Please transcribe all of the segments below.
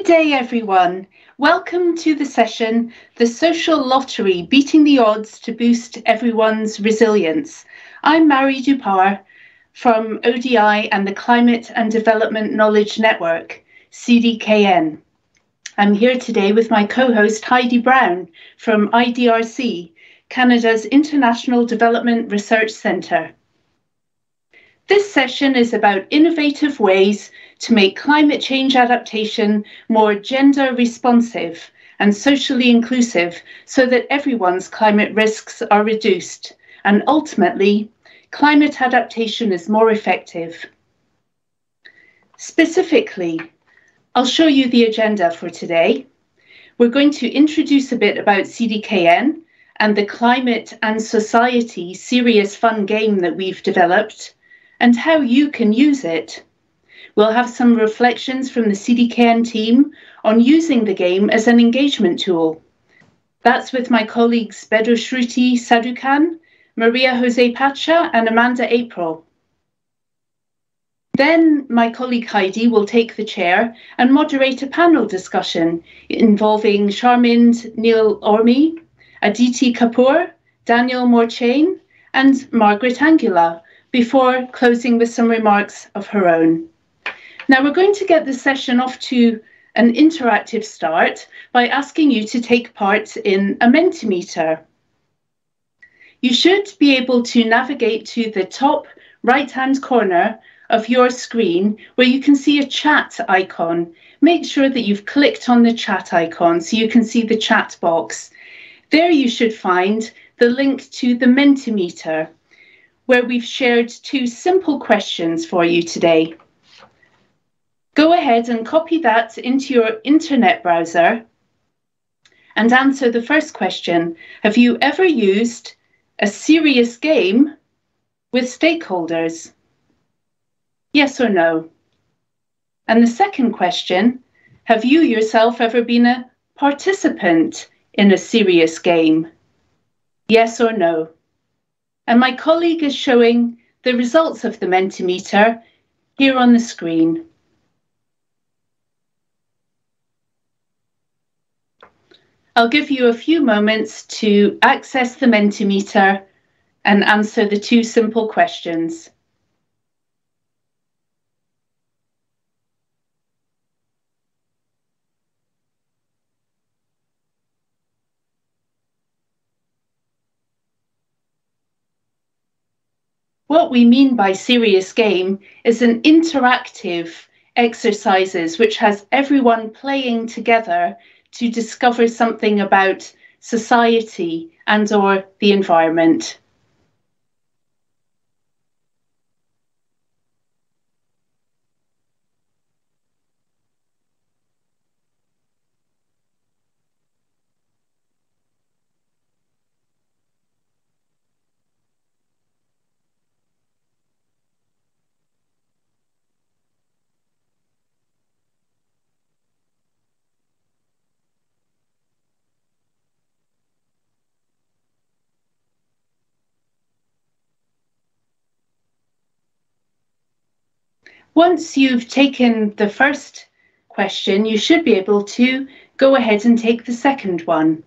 day, everyone. Welcome to the session, The Social Lottery, Beating the Odds to Boost Everyone's Resilience. I'm Marie Dupar from ODI and the Climate and Development Knowledge Network, CDKN. I'm here today with my co-host Heidi Brown from IDRC, Canada's International Development Research Centre. This session is about innovative ways to make climate change adaptation more gender responsive and socially inclusive so that everyone's climate risks are reduced and ultimately climate adaptation is more effective. Specifically, I'll show you the agenda for today. We're going to introduce a bit about CDKN and the Climate and Society serious fun game that we've developed and how you can use it. We'll have some reflections from the CDKN team on using the game as an engagement tool. That's with my colleagues Bedroshruti Sadukan, Maria Jose Pacha and Amanda April. Then my colleague Heidi will take the chair and moderate a panel discussion involving Sharmind Neil Ormi, Aditi Kapoor, Daniel Morchain and Margaret Angula, before closing with some remarks of her own. Now we're going to get the session off to an interactive start by asking you to take part in a Mentimeter. You should be able to navigate to the top right-hand corner of your screen where you can see a chat icon. Make sure that you've clicked on the chat icon so you can see the chat box. There you should find the link to the Mentimeter, where we've shared 2 simple questions for you today. Go ahead and copy that into your internet browser and answer the first question. Have you ever used a serious game with stakeholders? Yes or no? And the second question, have you yourself ever been a participant in a serious game? Yes or no? And my colleague is showing the results of the Mentimeter here on the screen. I'll give you a few moments to access the Mentimeter and answer the 2 simple questions. What we mean by serious game is an interactive exercises which has everyone playing together to discover something about society and or the environment. Once you've taken the first question, you should be able to go ahead and take the second one.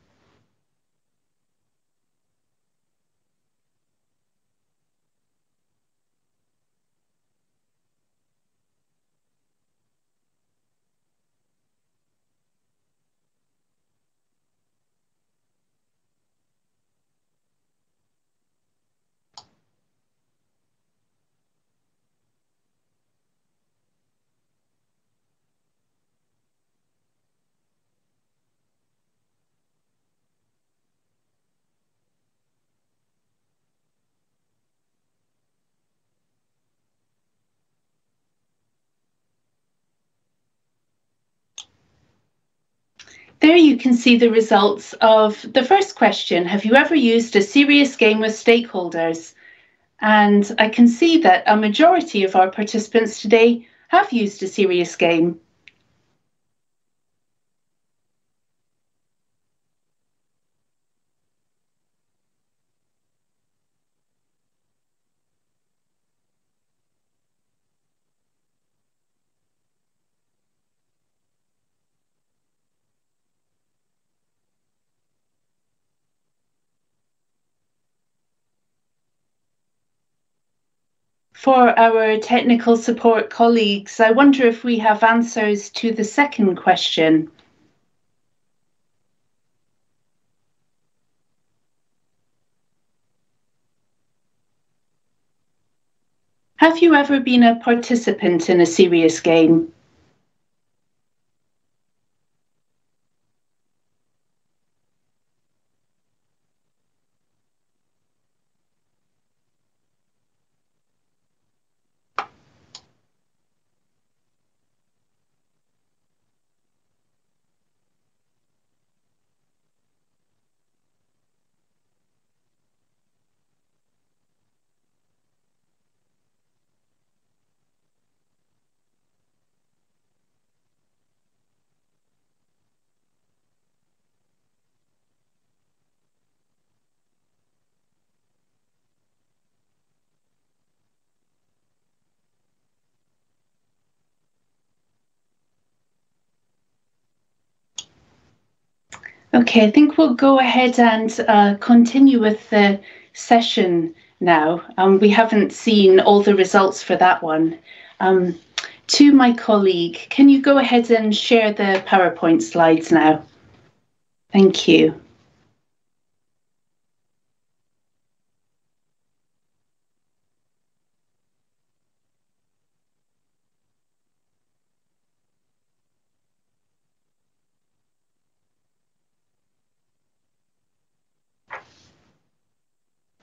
There you can see the results of the first question. Have you ever used a serious game with stakeholders? And I can see that a majority of our participants today have used a serious game. For our technical support colleagues, I wonder if we have answers to the second question. Have you ever been a participant in a serious game? Okay, I think we'll go ahead and continue with the session now. We haven't seen all the results for that one. To my colleague, can you go ahead and share the PowerPoint slides now? Thank you.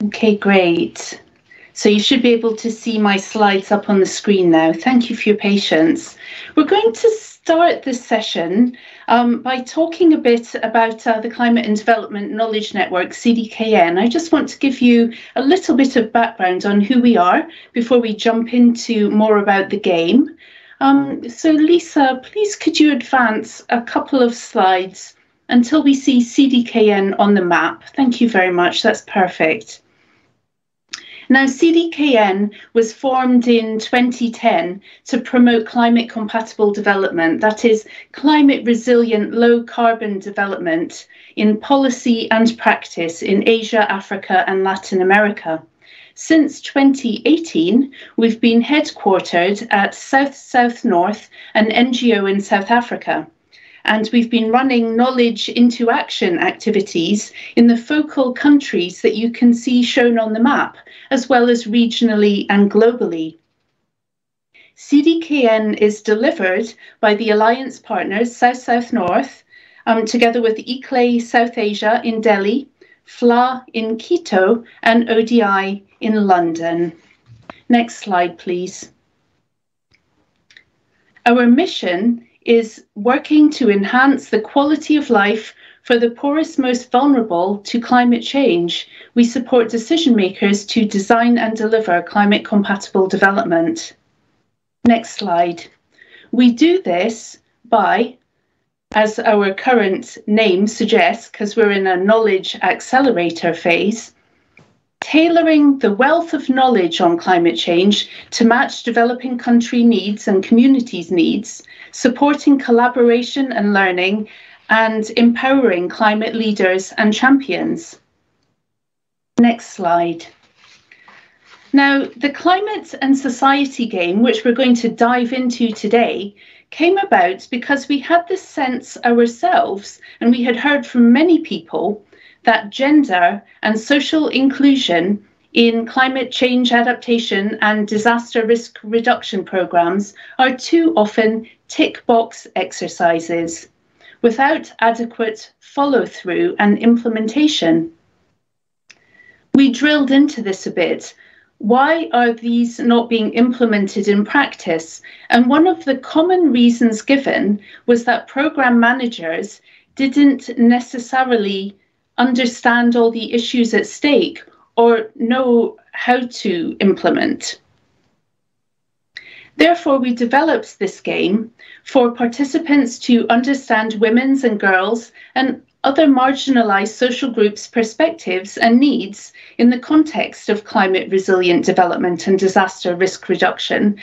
Okay, great. So you should be able to see my slides up on the screen now. Thank you for your patience. We're going to start this session by talking a bit about the Climate and Development Knowledge Network, CDKN. I just want to give you a little bit of background on who we are before we jump into more about the game. So Lisa, please could you advance a couple of slides until we see CDKN on the map? Thank you very much, that's perfect. Now, CDKN was formed in 2010 to promote climate compatible development, that is, climate resilient, low carbon development in policy and practice in Asia, Africa, and Latin America. Since 2018, we've been headquartered at South North, an NGO in South Africa. And we've been running knowledge into action activities in the focal countries that you can see shown on the map, as well as regionally and globally. CDKN is delivered by the alliance partners South North, together with ICLEI South Asia in Delhi, FLA in Quito, and ODI in London. Next slide, please. Our mission is working to enhance the quality of life for the poorest, most vulnerable to climate change. We support decision makers to design and deliver climate compatible development. Next slide. We do this by, as our current name suggests, because we're in a knowledge accelerator phase, tailoring the wealth of knowledge on climate change to match developing country needs and communities' needs, supporting collaboration and learning, and empowering climate leaders and champions. Next slide. Now, the Climate and Society game, which we're going to dive into today, came about because we had this sense ourselves, and we had heard from many people, that gender and social inclusion in climate change adaptation and disaster risk reduction programs are too often tick box exercises without adequate follow-through and implementation. We drilled into this a bit. Why are these not being implemented in practice? And one of the common reasons given was that program managers didn't necessarily understand all the issues at stake or know how to implement. Therefore, we developed this game for participants to understand women's and girls' and other marginalised social groups' perspectives and needs in the context of climate resilient development and disaster risk reduction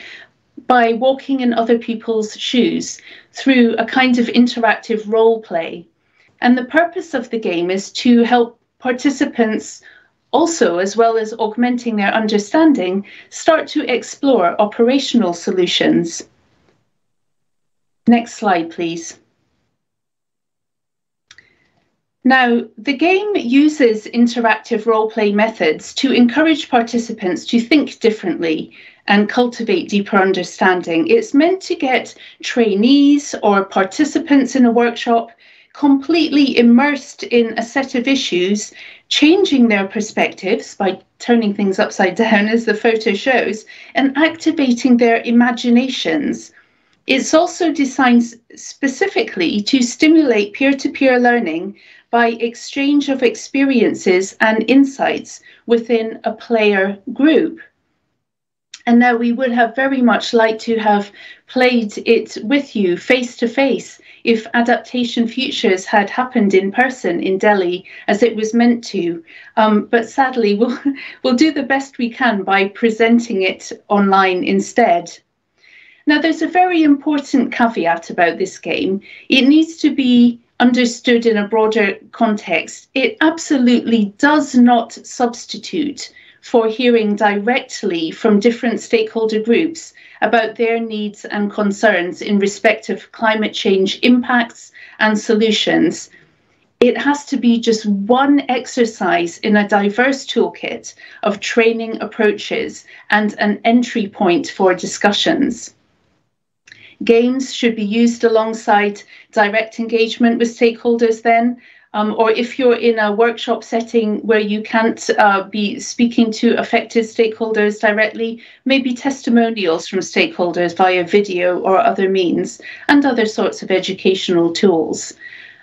by walking in other people's shoes through a kind of interactive role play. And the purpose of the game is to help participants also, as well as augmenting their understanding, start to explore operational solutions. Next slide, please. Now, the game uses interactive role-play methods to encourage participants to think differently and cultivate deeper understanding. It's meant to get trainees or participants in a workshop completely immersed in a set of issues, changing their perspectives by turning things upside down, as the photo shows, and activating their imaginations. It's also designed specifically to stimulate peer-to-peer learning by exchange of experiences and insights within a player group. And now we would have very much liked to have played it with you face to face if Adaptation Futures had happened in person in Delhi as it was meant to. But sadly, we'll do the best we can by presenting it online instead. Now, there's a very important caveat about this game. It needs to be understood in a broader context. It absolutely does not substitute for hearing directly from different stakeholder groups about their needs and concerns in respect of climate change impacts and solutions. It has to be just one exercise in a diverse toolkit of training approaches and an entry point for discussions. Games should be used alongside direct engagement with stakeholders then, or if you're in a workshop setting where you can't be speaking to affected stakeholders directly, maybe testimonials from stakeholders via video or other means, and other sorts of educational tools.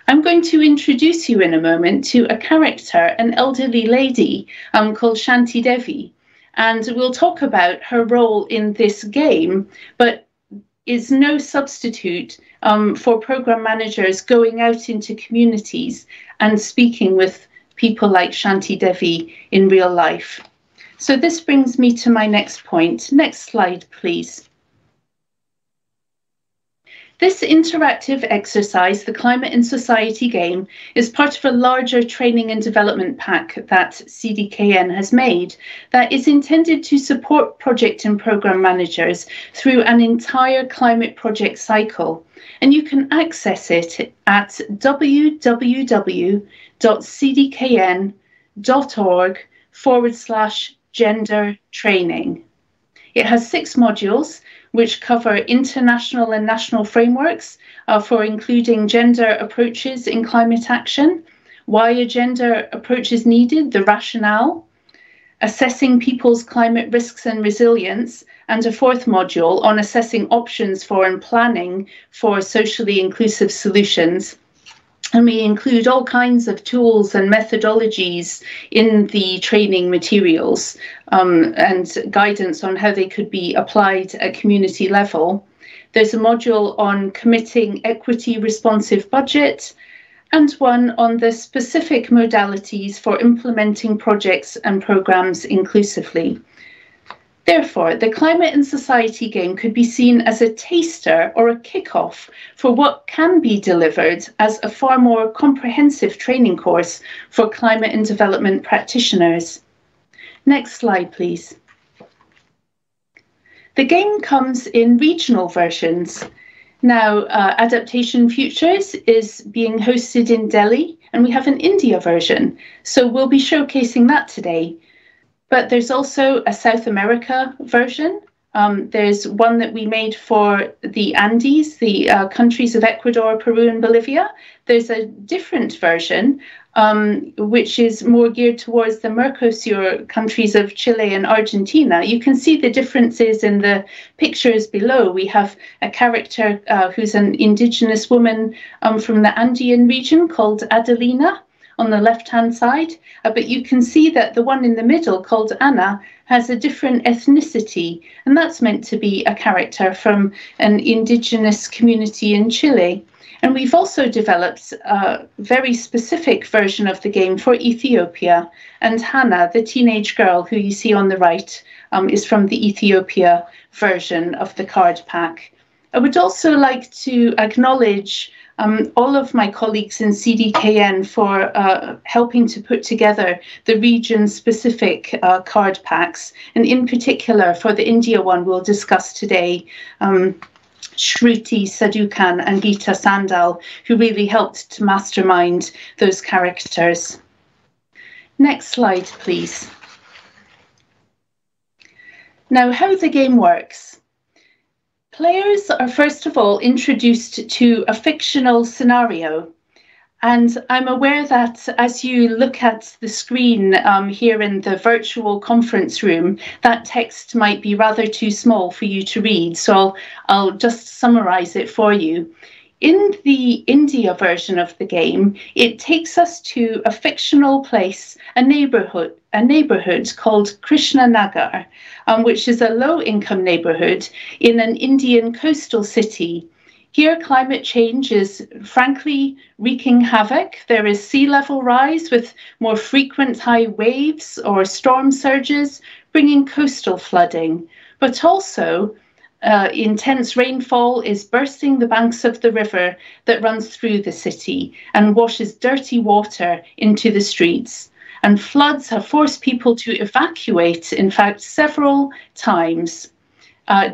I'm going to introduce you in a moment to a character, an elderly lady called Shanti Devi, and we'll talk about her role in this game, but is no substitute for program managers going out into communities and speaking with people like Shanti Devi in real life. So this brings me to my next point. Next slide, please. This interactive exercise, the Climate in Society game, is part of a larger training and development pack that CDKN has made that is intended to support project and program managers through an entire climate project cycle. And you can access it at www.cdkn.org/gender training. It has 6 modules which cover international and national frameworks for including gender approaches in climate action, why a gender approach is needed, the rationale, assessing people's climate risks and resilience, and a 4th module on assessing options for and planning for socially inclusive solutions. And we include all kinds of tools and methodologies in the training materials and guidance on how they could be applied at community level. There's a module on committing equity responsive budget and one on the specific modalities for implementing projects and programs inclusively. Therefore, the Climate in Society game could be seen as a taster or a kick-off for what can be delivered as a far more comprehensive training course for climate and development practitioners. Next slide, please. The game comes in regional versions. Now, Adaptation Futures is being hosted in Delhi, and we have an India version, so we'll be showcasing that today. But there's also a South America version. There's one that we made for the Andes, the countries of Ecuador, Peru, and Bolivia. There's a different version, which is more geared towards the Mercosur countries of Chile and Argentina. You can see the differences in the pictures below. We have a character who's an indigenous woman from the Andean region called Adelina on the left-hand side, but you can see that the one in the middle, called Anna, has a different ethnicity, and that's meant to be a character from an indigenous community in Chile. And we've also developed a very specific version of the game for Ethiopia, and Hannah, the teenage girl who you see on the right, is from the Ethiopia version of the card pack. I would also like to acknowledge all of my colleagues in CDKN for helping to put together the region-specific card packs, and in particular for the India one we'll discuss today, Shruti Sadukan and Geeta Sandal, who really helped to mastermind those characters. Next slide, please. Now, how the game works. Players are first of all introduced to a fictional scenario. And I'm aware that as you look at the screen here in the virtual conference room, that text might be rather too small for you to read. So I'll just summarize it for you. In the India version of the game, it takes us to a fictional place, a neighborhood called Krishnanagar, which is a low-income neighborhood in an Indian coastal city. Here, climate change is frankly wreaking havoc. There is sea level rise with more frequent high waves or storm surges, bringing coastal flooding, but also intense rainfall is bursting the banks of the river that runs through the city and washes dirty water into the streets. And floods have forced people to evacuate, in fact, several times.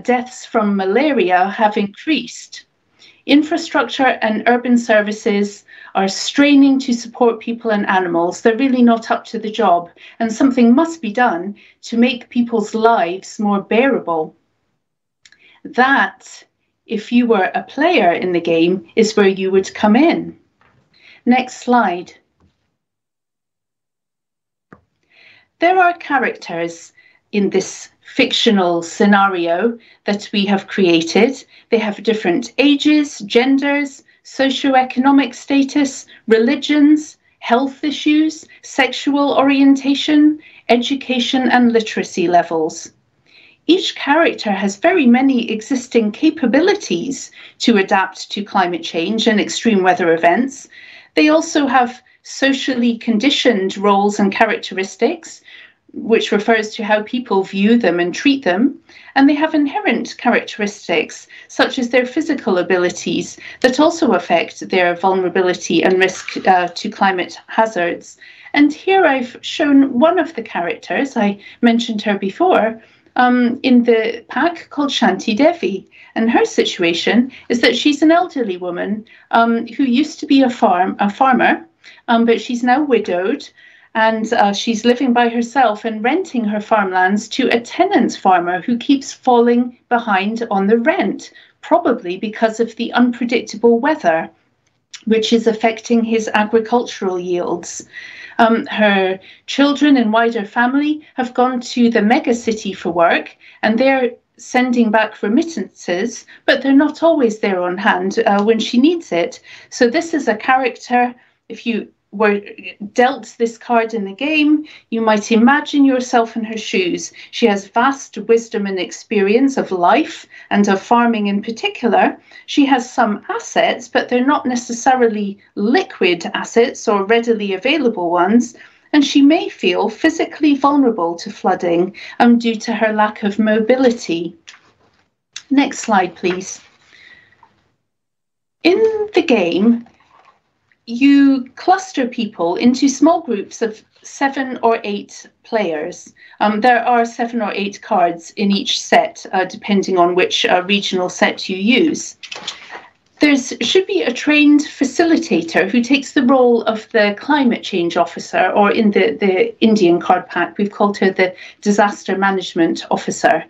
Deaths from malaria have increased. Infrastructure and urban services are straining to support people and animals. They're really not up to the job, and something must be done to make people's lives more bearable. That, if you were a player in the game, is where you would come in. Next slide. There are characters in this fictional scenario that we have created. They have different ages, genders, socioeconomic status, religions, health issues, sexual orientation, education and literacy levels. Each character has very many existing capabilities to adapt to climate change and extreme weather events. They also have socially conditioned roles and characteristics, which refers to how people view them and treat them. And they have inherent characteristics, such as their physical abilities, that also affect their vulnerability and risk to climate hazards. And here I've shown one of the characters, I mentioned her before, in the pack called Shanti Devi. And her situation is that she's an elderly woman who used to be a farmer, but she's now widowed, and she's living by herself and renting her farmlands to a tenant farmer who keeps falling behind on the rent, probably because of the unpredictable weather, which is affecting his agricultural yields. Her children and wider family have gone to the mega city for work, and they're sending back remittances, but they're not always there on hand when she needs it. So this is a character, if you were dealt this card in the game, you might imagine yourself in her shoes. She has vast wisdom and experience of life and of farming in particular. She has some assets, but they're not necessarily liquid assets or readily available ones. And she may feel physically vulnerable to flooding due to her lack of mobility. Next slide, please. In the game, you cluster people into small groups of 7 or 8 players. There are 7 or 8 cards in each set, depending on which regional set you use. There should be a trained facilitator who takes the role of the climate change officer, or in the Indian card pack, we've called her the disaster management officer.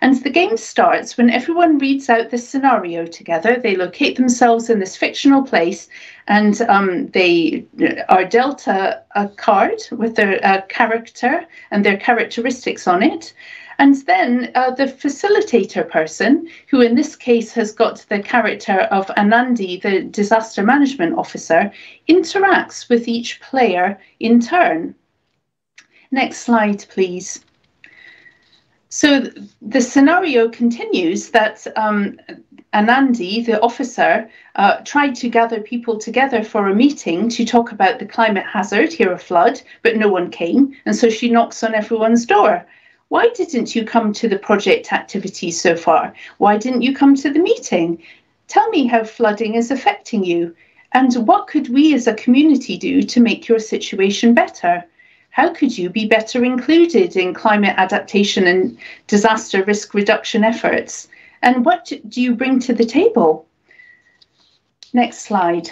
And the game starts when everyone reads out this scenario together. They locate themselves in this fictional place, and they are dealt a card with their character and their characteristics on it. And then the facilitator person, who in this case has got the character of Anandi, the disaster management officer, interacts with each player in turn. Next slide, please. So the scenario continues that Anandi, the officer, tried to gather people together for a meeting to talk about the climate hazard, here a flood, but no one came. And so she knocks on everyone's door. Why didn't you come to the project activities so far? Why didn't you come to the meeting? Tell me how flooding is affecting you, and what could we as a community do to make your situation better? How could you be better included in climate adaptation and disaster risk reduction efforts? And what do you bring to the table? Next slide.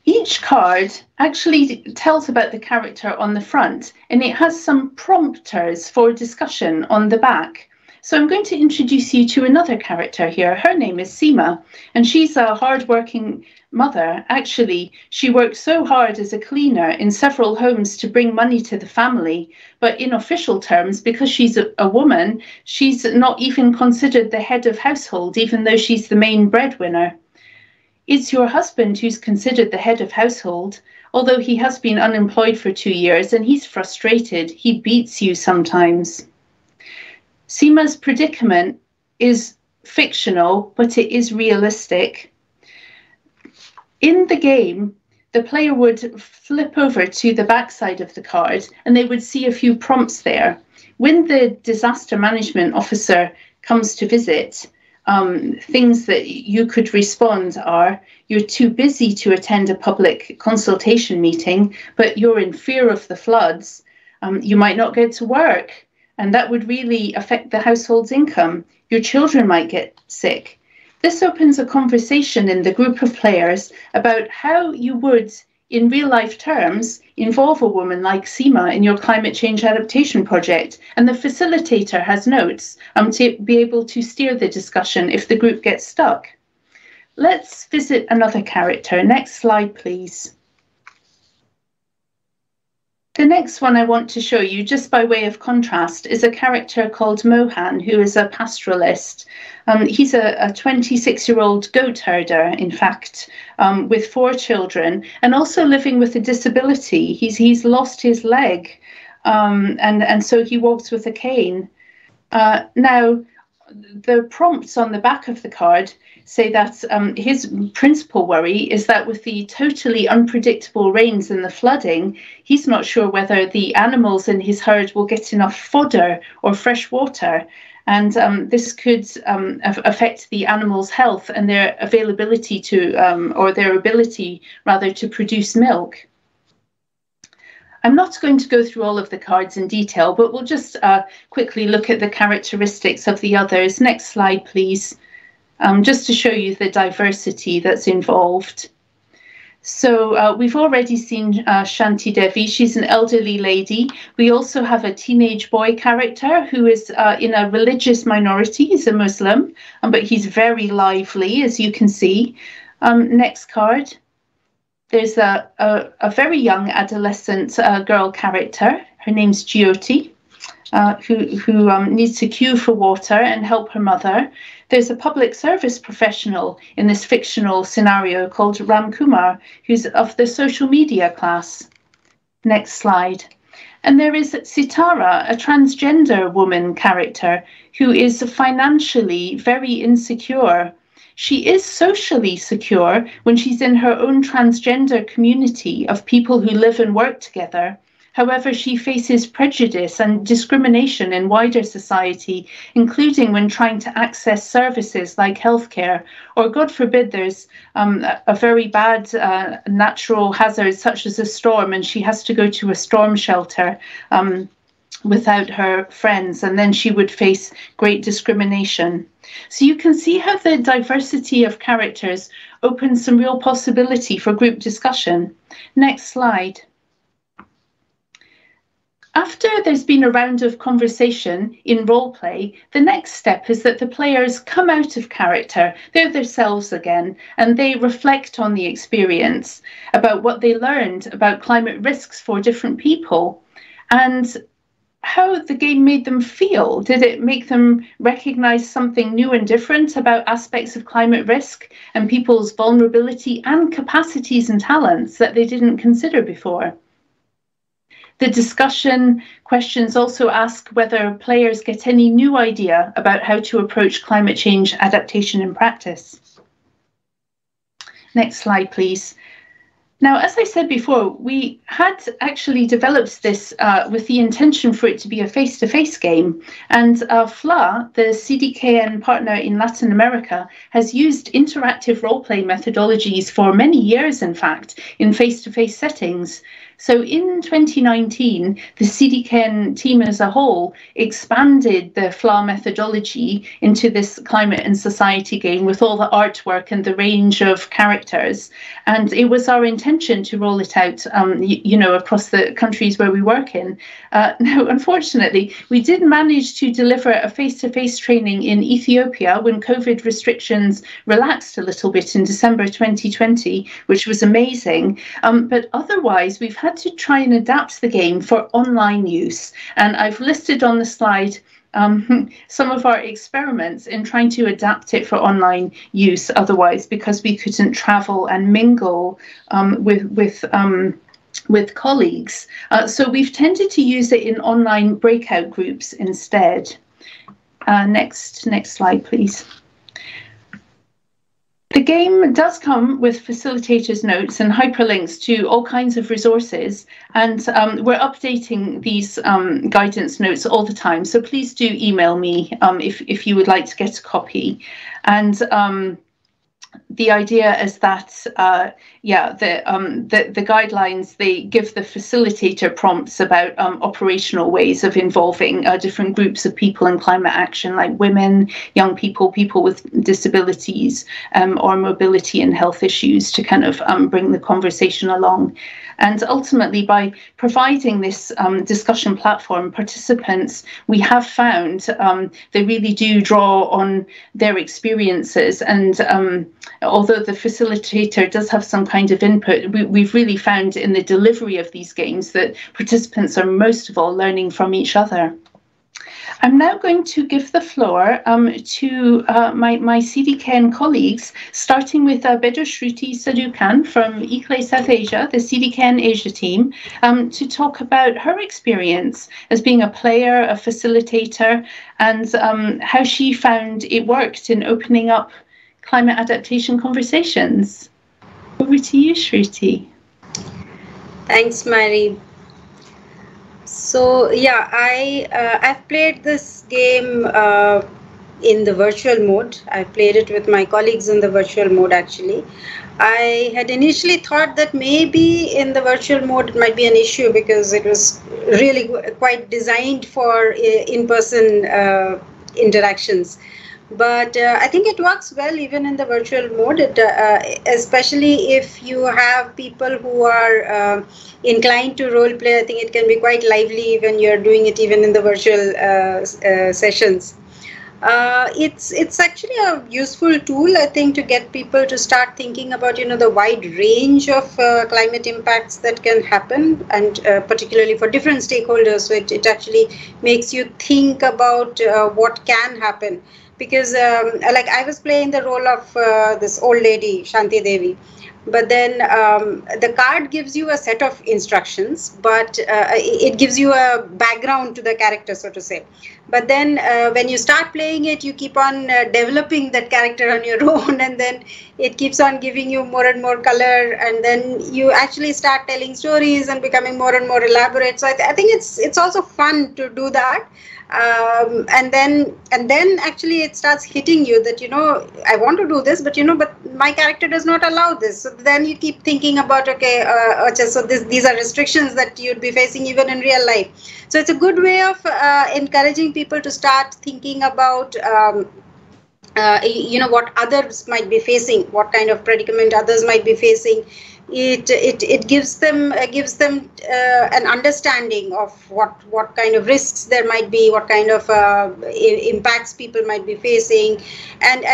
Each card actually tells about the character on the front, and it has some prompters for discussion on the back. So I'm going to introduce you to another character here. Her name is Seema, and she's a hardworking mother. Actually, she works so hard as a cleaner in several homes to bring money to the family, but in official terms, because she's a woman, she's not even considered the head of household, even though she's the main breadwinner. It's your husband who's considered the head of household, although he has been unemployed for 2 years and he's frustrated. He beats you sometimes. Seema's predicament is fictional, but it is realistic. In the game, the player would flip over to the backside of the card and they would see a few prompts there. When the disaster management officer comes to visit, things that you could respond are, you're too busy to attend a public consultation meeting, but you're in fear of the floods. You might not get to work, and that would really affect the household's income. Your children might get sick. This opens a conversation in the group of players about how you would, in real life terms, involve a woman like Seema in your climate change adaptation project. And the facilitator has notes to be able to steer the discussion if the group gets stuck. Let's visit another character. Next slide, please. The next one I want to show you, just by way of contrast, is a character called Mohan, who is a pastoralist. He's a 26-year-old goat herder, in fact, with 4 children, and also living with a disability. He's lost his leg, and so he walks with a cane. Now, the prompts on the back of the card say that his principal worry is that with the totally unpredictable rains and the flooding, he's not sure whether the animals in his herd will get enough fodder or fresh water. And this could affect the animals' health and their availability to, or their ability rather, to produce milk. I'm not going to go through all of the cards in detail, but we'll just quickly look at the characteristics of the others. Next slide, please, just to show you the diversity that's involved. So we've already seen Shanti Devi. She's an elderly lady. We also have a teenage boy character who is in a religious minority. He's a Muslim, but he's very lively, as you can see. Next card. There's a very young adolescent girl character. Her name's Jyoti, who needs to queue for water and help her mother. There's a public service professional in this fictional scenario called Ram Kumar, who's of the social media class. Next slide. And there is Sitara, a transgender woman character who is financially very insecure. She is socially secure when she's in her own transgender community of people who live and work together. However, she faces prejudice and discrimination in wider society, including when trying to access services like healthcare, or God forbid there's a very bad natural hazard such as a storm and she has to go to a storm shelter without her friends, and then she would face great discrimination. So you can see how the diversity of characters opens some real possibility for group discussion. Next slide. After there's been a round of conversation in role play, the next step is that the players come out of character, they're themselves again, and they reflect on the experience about what they learned about climate risks for different people and how the game made them feel. Did it make them recognize something new and different about aspects of climate risk and people's vulnerability and capacities and talents that they didn't consider before? The discussion questions also ask whether players get any new idea about how to approach climate change adaptation in practice. Next slide, please. Now, as I said before, we had actually developed this with the intention for it to be a face-to-face game. And FLA, the CDKN partner in Latin America, has used interactive role-play methodologies for many years, in fact, in face-to-face settings. So in 2019, the CDKN team as a whole expanded the FLA methodology into this climate and society game with all the artwork and the range of characters. And it was our intention to roll it out, across the countries where we work in. Now, unfortunately, we did manage to deliver a face-to-face training in Ethiopia when COVID restrictions relaxed a little bit in December 2020, which was amazing. But otherwise, we've had to try and adapt the game for online use. And I've listed on the slide some of our experiments in trying to adapt it for online use otherwise, because we couldn't travel and mingle with colleagues. So we've tended to use it in online breakout groups instead. Next slide, please. The game does come with facilitators' notes and hyperlinks to all kinds of resources, and we're updating these guidance notes all the time. So please do email me if you would like to get a copy. And the idea is that, the guidelines, they give the facilitator prompts about operational ways of involving different groups of people in climate action, like women, young people, people with disabilities, or mobility and health issues, to kind of bring the conversation along. And ultimately, by providing this discussion platform, participants, we have found they really do draw on their experiences. And although the facilitator does have some kind of input, we've really found in the delivery of these games that participants are most of all learning from each other. I'm now going to give the floor to my CDKN colleagues, starting with Bedashruti Sadukan from ICLE South Asia, the CDKN Asia team, to talk about her experience as being a player, a facilitator, and how she found it worked in opening up climate adaptation conversations. Over to you, Shruti. Thanks, Mary. So yeah, I've played this game in the virtual mode. I played it with my colleagues in the virtual mode actually. I had initially thought that maybe in the virtual mode it might be an issue because it was really quite designed for in-person interactions. But I think it works well even in the virtual mode, especially if you have people who are inclined to role play. I think it can be quite lively when you're doing it even in the virtual sessions. It's actually a useful tool, I think, to get people to start thinking about, the wide range of climate impacts that can happen, and particularly for different stakeholders. So it actually makes you think about what can happen. Because like I was playing the role of this old lady, Shanti Devi, but then the card gives you a set of instructions, but it gives you a background to the character, so to say. But then when you start playing it, you keep on developing that character on your own, and then it keeps on giving you more and more color, and then you actually start telling stories and becoming more and more elaborate. So I think it's also fun to do that. And then actually it starts hitting you that, I want to do this, but but my character does not allow this. So then you keep thinking about, okay, so these are restrictions that you'd be facing even in real life. So it's a good way of encouraging people to start thinking about what others might be facing, what kind of predicament others might be facing. It gives them an understanding of what kind of risks there might be, what kind of impacts people might be facing, and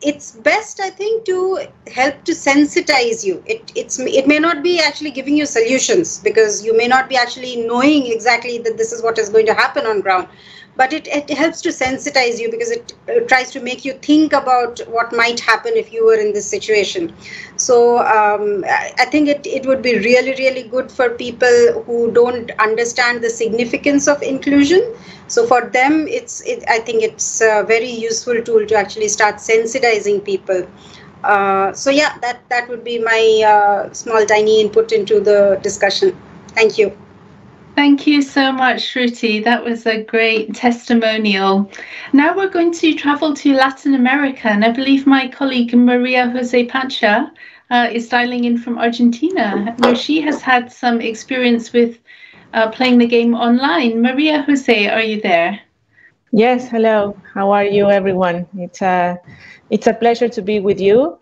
it's best, I think, to help to sensitize you. It may not be actually giving you solutions, because you may not be actually knowing exactly that this is what is going to happen on ground. But it helps to sensitize you, because it tries to make you think about what might happen if you were in this situation. So I think it would be really, really good for people who don't understand the significance of inclusion. So for them, I think it's a very useful tool to actually start sensitizing people. So yeah, that would be my small tiny input into the discussion. Thank you. Thank you so much, Shruti. That was a great testimonial. Now we're going to travel to Latin America, and I believe my colleague Maria Jose Pacha is dialing in from Argentina, where she has had some experience with playing the game online. Maria Jose, are you there? Yes, hello. How are you, everyone? It's a pleasure to be with you.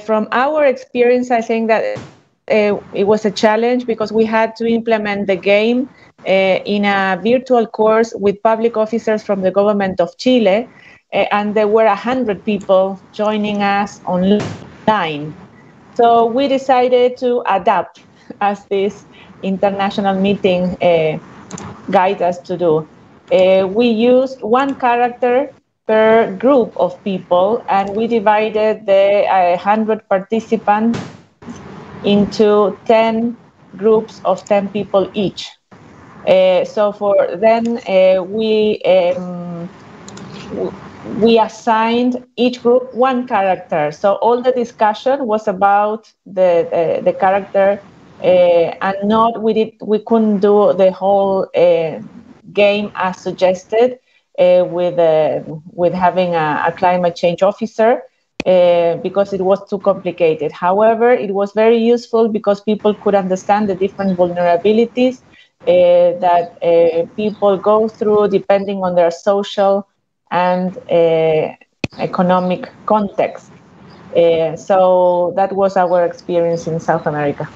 From our experience, I think that it was a challenge because we had to implement the game in a virtual course with public officers from the government of Chile, and there were 100 people joining us online. So we decided to adapt as this international meeting guides us to do. We used one character per group of people, and we divided the 100 participants into 10 groups of 10 people each. So for then we assigned each group one character. So all the discussion was about the character, and not we couldn't do the whole game as suggested with having a climate change officer. Because it was too complicated. However, it was very useful because people could understand the different vulnerabilities that people go through depending on their social and economic context. So that was our experience in South America.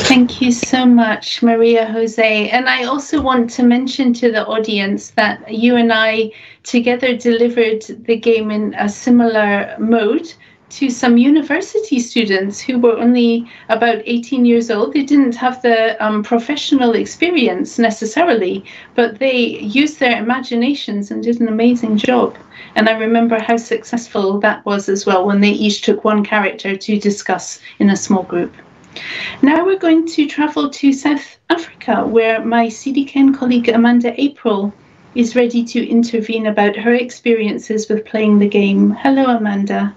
Thank you so much, Maria Jose. And I also want to mention to the audience that you and I together delivered the game in a similar mode to some university students who were only about 18 years old. They didn't have the professional experience necessarily, but they used their imaginations and did an amazing job. And I remember how successful that was as well when they each took one character to discuss in a small group. Now we're going to travel to South Africa, where my CDKN colleague Amanda April is ready to intervene about her experiences with playing the game. Hello, Amanda.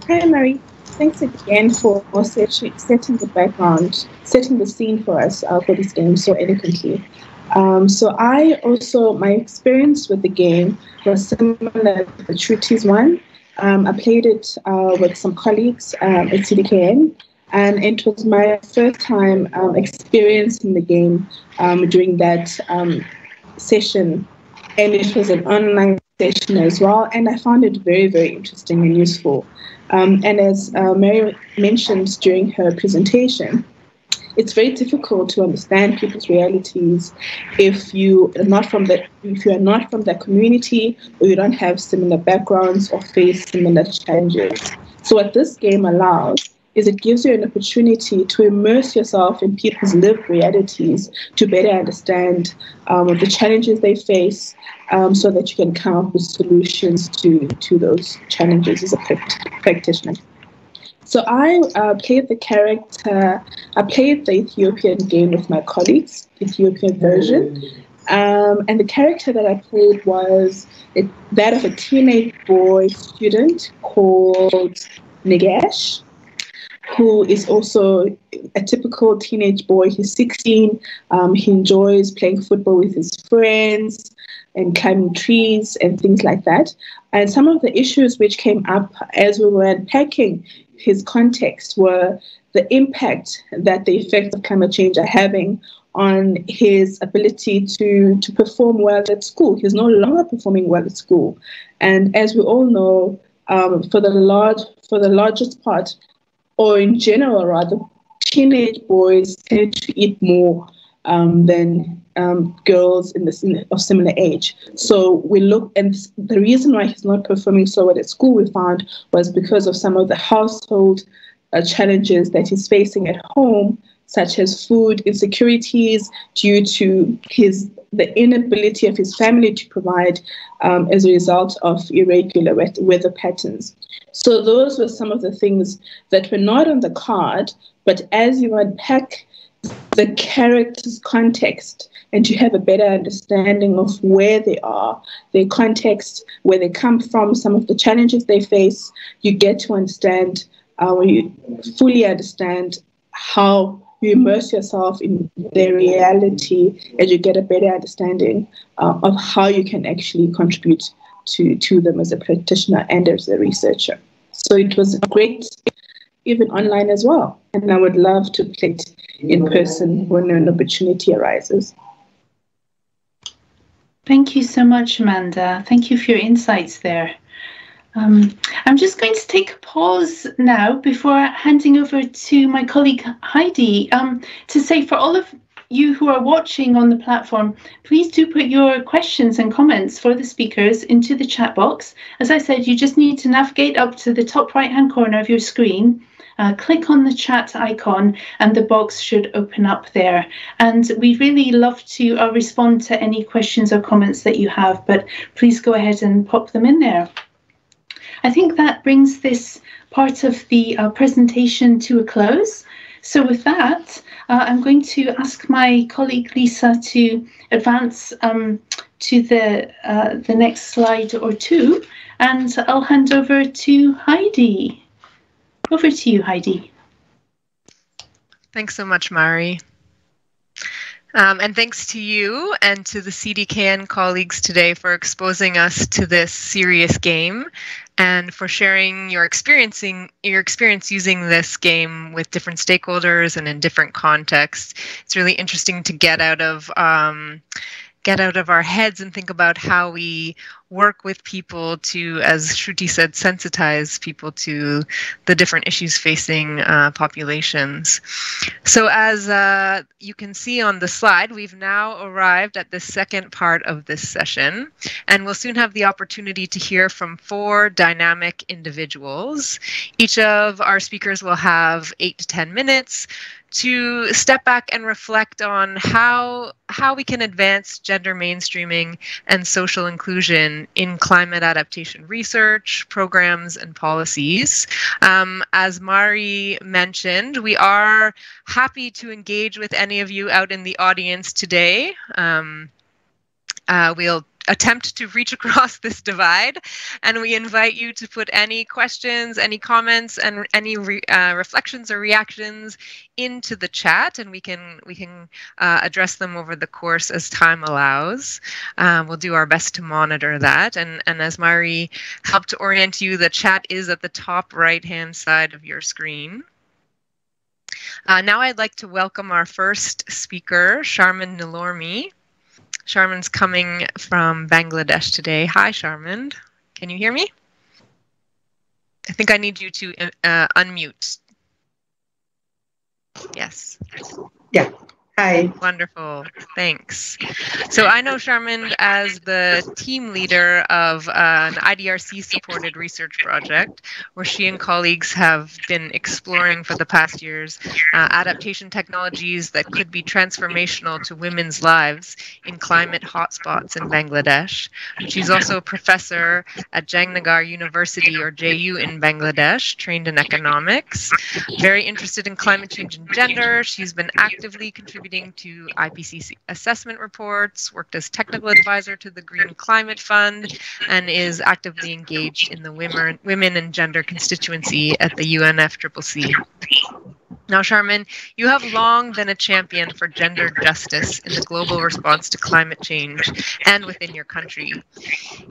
Hi, Mary. Thanks again for setting the background, setting the scene for us for this game so eloquently. So my experience with the game was similar to Shruti's one. I played it with some colleagues at CDKN. And it was my first time experiencing the game during that session. And it was an online session as well. And I found it very, very interesting and useful. And as Mary mentioned during her presentation, it's very difficult to understand people's realities if you are not from that community, or you don't have similar backgrounds or face similar challenges. So what this game allows is it gives you an opportunity to immerse yourself in people's lived realities to better understand the challenges they face, so that you can come up with solutions to those challenges as a practitioner. So I played the character, I played the Ethiopian game with my colleagues, Ethiopian version. And the character that I played was that of a teenage boy student called Nigesh, who is also a typical teenage boy. He's 16. He enjoys playing football with his friends and climbing trees and things like that. And some of the issues which came up as we were unpacking his context were the impact that the effects of climate change are having on his ability to perform well at school. He's no longer performing well at school. And as we all know, for the largest part, or in general rather, teenage boys tend to eat more than girls of similar age. So we look, and the reason why he's not performing so well at school, we found, was because of some of the household challenges that he's facing at home, such as food insecurities due to the inability of his family to provide as a result of irregular weather patterns. So those were some of the things that were not on the card, but as you unpack the character's context, and you have a better understanding of where they are, their context, where they come from, some of the challenges they face. You get to understand, you fully understand how you immerse yourself in their reality, and you get a better understanding of how you can actually contribute to them as a practitioner and as a researcher. So it was great, even online as well. And I would love to play it in person when an opportunity arises. Thank you so much, Amanda. Thank you for your insights there. I'm just going to take a pause now before handing over to my colleague Heidi to say, for all of you who are watching on the platform, please do put your questions and comments for the speakers into the chat box. As I said, you just need to navigate up to the top right-hand corner of your screen, click on the chat icon, and the box should open up there. And we'd really love to respond to any questions or comments that you have, but please go ahead and pop them in there. I think that brings this part of the presentation to a close. So with that, I'm going to ask my colleague Lisa to advance to the next slide or two, and I'll hand over to Heidi. Over to you, Heidi. Thanks so much, Mari. And thanks to you and to the CDKN colleagues today for exposing us to this serious game and for sharing your experience using this game with different stakeholders and in different contexts. It's really interesting to get out of our heads and think about how we work with people to, as Shruti said, sensitize people to the different issues facing populations. So as you can see on the slide, we've now arrived at the second part of this session, and we'll soon have the opportunity to hear from 4 dynamic individuals. Each of our speakers will have 8 to 10 minutes to step back and reflect on how we can advance gender mainstreaming and social inclusion in climate adaptation research, programs, and policies. As Mari mentioned, we are happy to engage with any of you out in the audience today. We'll attempt to reach across this divide, and we invite you to put any questions, any comments, and any reflections or reactions into the chat, and we can address them over the course as time allows. We'll do our best to monitor that, and as Mari helped to orient you, the chat is at the top right-hand side of your screen. Now I'd like to welcome our first speaker, Sharmin Nilormi. Sharmin's coming from Bangladesh today. Hi, Sharmin. Can you hear me? I think I need you to unmute. Yes. Yeah. Hi. Wonderful. Thanks. So I know Sharmin as the team leader of an IDRC-supported research project where she and colleagues have been exploring for the past years adaptation technologies that could be transformational to women's lives in climate hotspots in Bangladesh. She's also a professor at Jangnagar University, or JU, in Bangladesh, trained in economics, very interested in climate change and gender. She's been actively contributing to IPCC assessment reports, worked as technical advisor to the Green Climate Fund, and is actively engaged in the women and gender constituency at the UNFCCC. Now, Sharmin, you have long been a champion for gender justice in the global response to climate change and within your country.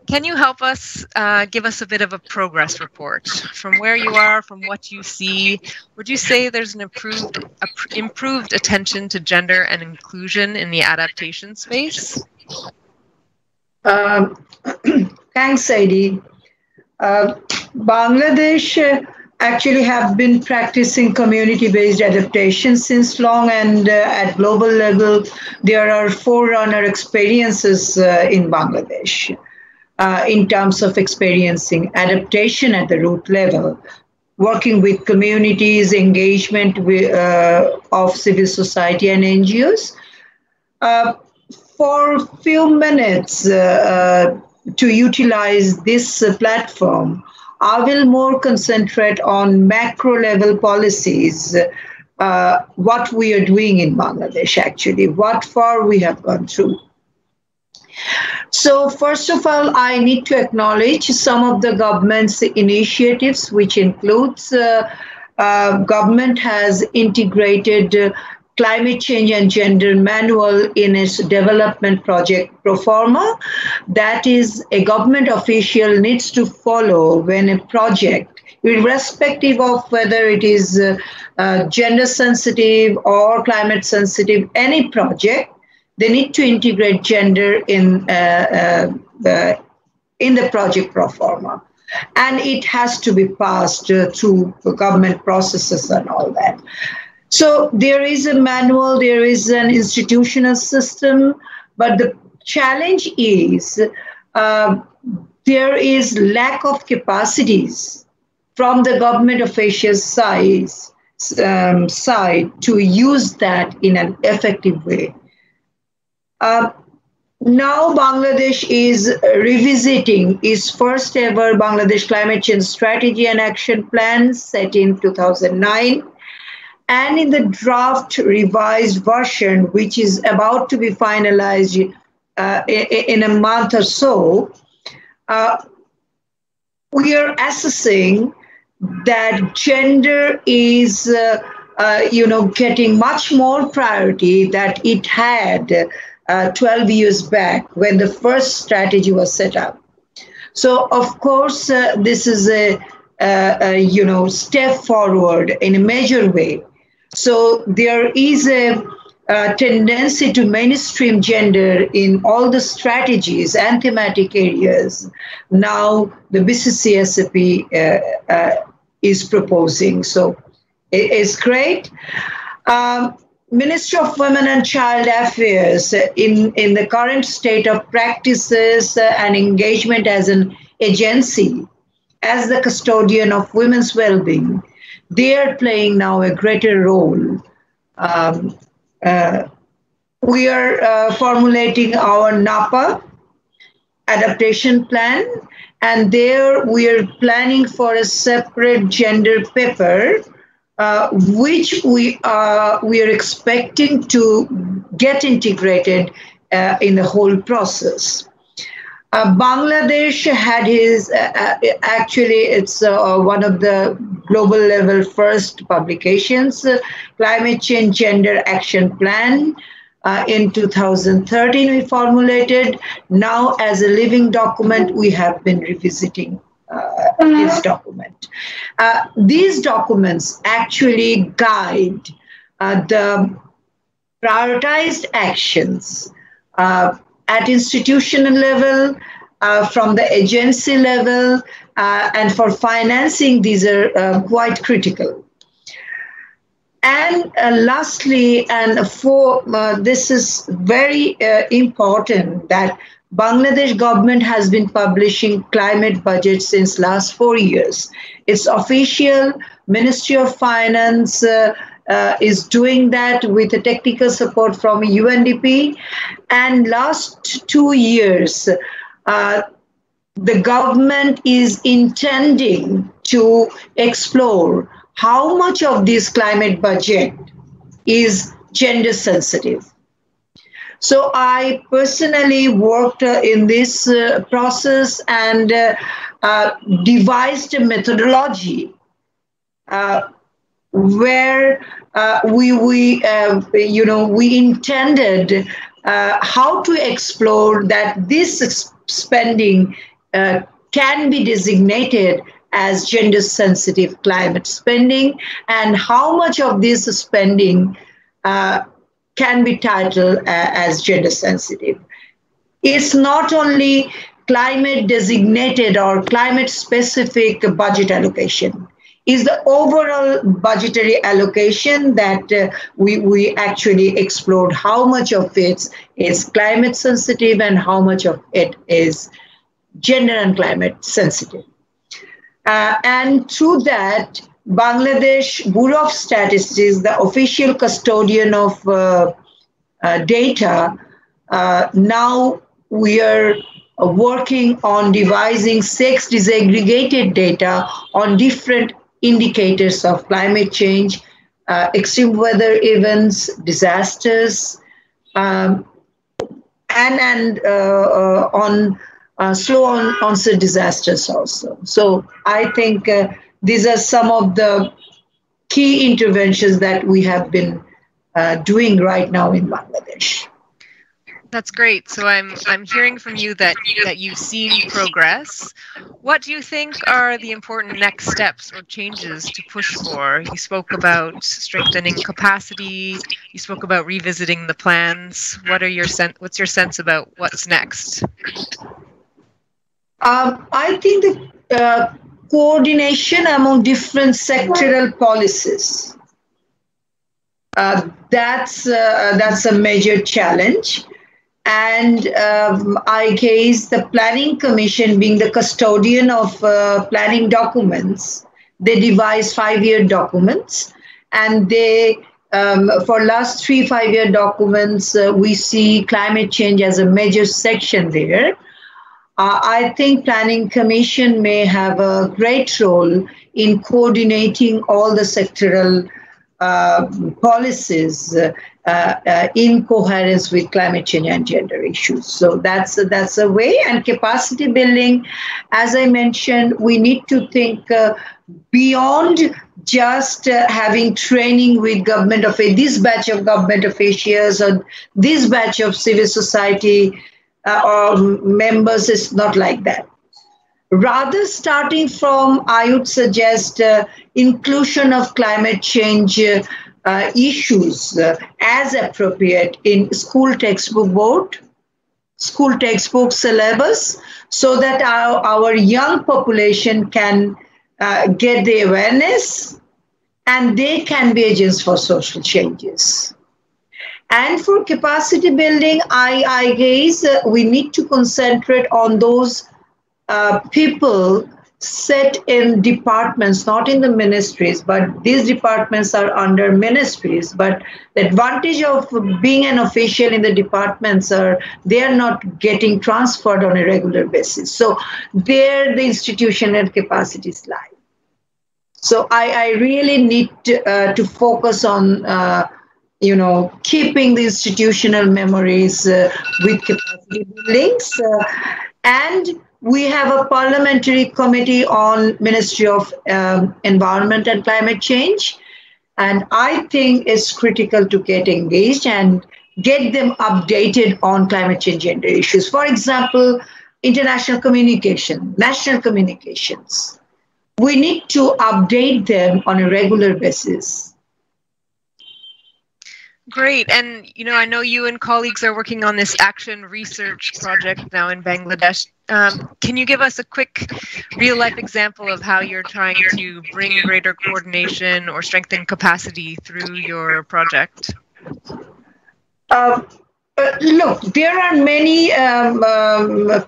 Can you help us, give us a bit of a progress report from where you are, from what you see? Would you say there's an improved attention to gender and inclusion in the adaptation space? Thanks, Heidi. Bangladesh actually have been practicing community-based adaptation since long, and at global level, there are forerunner experiences in Bangladesh in terms of experiencing adaptation at the root level, working with communities, engagement with, of civil society and NGOs. For a few minutes to utilize this platform, I will more concentrate on macro level policies what we are doing in Bangladesh, actually, what far we have gone through. So first of all, I need to acknowledge some of the government's initiatives, which includes government has integrated climate change and gender manual in its development project Proforma. That is, a government official needs to follow when a project, irrespective of whether it is gender sensitive or climate sensitive, any project, they need to integrate gender in the project Proforma. And it has to be passed through government processes and all that. So there is a manual, there is an institutional system, but the challenge is there is lack of capacities from the government officials' side to use that in an effective way. Now Bangladesh is revisiting its first ever Bangladesh Climate Change Strategy and Action Plan set in 2009. And in the draft revised version, which is about to be finalized in a month or so, we are assessing that gender is, getting much more priority that it had 12 years back when the first strategy was set up. So, of course, this is a step forward in a major way. So there is a tendency to mainstream gender in all the strategies and thematic areas. Now the BCCSAP is proposing. So it's great. Ministry of Women and Child Affairs, in the current state of practices and engagement as an agency, as the custodian of women's well-being, they are playing now a greater role. We are formulating our NAPA adaptation plan, and there we are planning for a separate gender paper, which we are expecting to get integrated in the whole process. Bangladesh had it's one of the global level first publications, Climate Change Gender Action Plan. In 2013, we formulated. Now, as a living document, we have been revisiting this document. These documents actually guide the prioritized actions at institutional level, from the agency level, and for financing, these are quite critical. And lastly, and for this is very important, that Bangladesh government has been publishing climate budget since last 4 years. It's official. Ministry of Finance is doing that with the technical support from UNDP. And last 2 years, the government is intending to explore how much of this climate budget is gender sensitive. So I personally worked in this process and devised a methodology where we intended how to explore that this spending can be designated as gender sensitive climate spending, and how much of this spending can be titled as gender sensitive. It's not only climate designated or climate specific budget allocation. Is the overall budgetary allocation that we actually explored how much of it is climate sensitive and how much of it is gender and climate sensitive. And through that, Bangladesh Bureau of Statistics, the official custodian of data, now we are working on devising sex disaggregated data on different indicators of climate change, extreme weather events, disasters, and on slow onset disasters also. So I think these are some of the key interventions that we have been doing right now in Bangladesh. That's great. So I'm hearing from you that you've seen progress. What do you think are the important next steps or changes to push for? You spoke about strengthening capacity. You spoke about revisiting the plans. What's your sense about what's next? I think the coordination among different sectoral policies. That's a major challenge. And I guess the Planning Commission, being the custodian of planning documents, they devise 5-year documents. And they, for last 3 5-year documents, we see climate change as a major section there. I think Planning Commission may have a great role in coordinating all the sectoral policies in coherence with climate change and gender issues. So that's a way. And capacity building, as I mentioned, we need to think beyond just having training with this batch of government officials or this batch of civil society or members. Is not like that. Rather, starting from, I would suggest inclusion of climate change issues as appropriate in school textbook board, school textbook syllabus, so that our young population can get the awareness and they can be agents for social changes. And for capacity building, I guess we need to concentrate on those people set in departments, not in the ministries, but these departments are under ministries. But the advantage of being an official in the departments they are not getting transferred on a regular basis. So there the institutional capacities lie. So I really need to focus on keeping the institutional memories with capacity buildings. And we have a parliamentary committee on Ministry of Environment and Climate Change. And I think it's critical to get engaged and get them updated on climate change gender issues. For example, international communication, national communications. We need to update them on a regular basis. Great. And, I know you and colleagues are working on this action research project now in Bangladesh. Can you give us a quick real-life example of how you're trying to bring greater coordination or strengthen capacity through your project? Look, there are many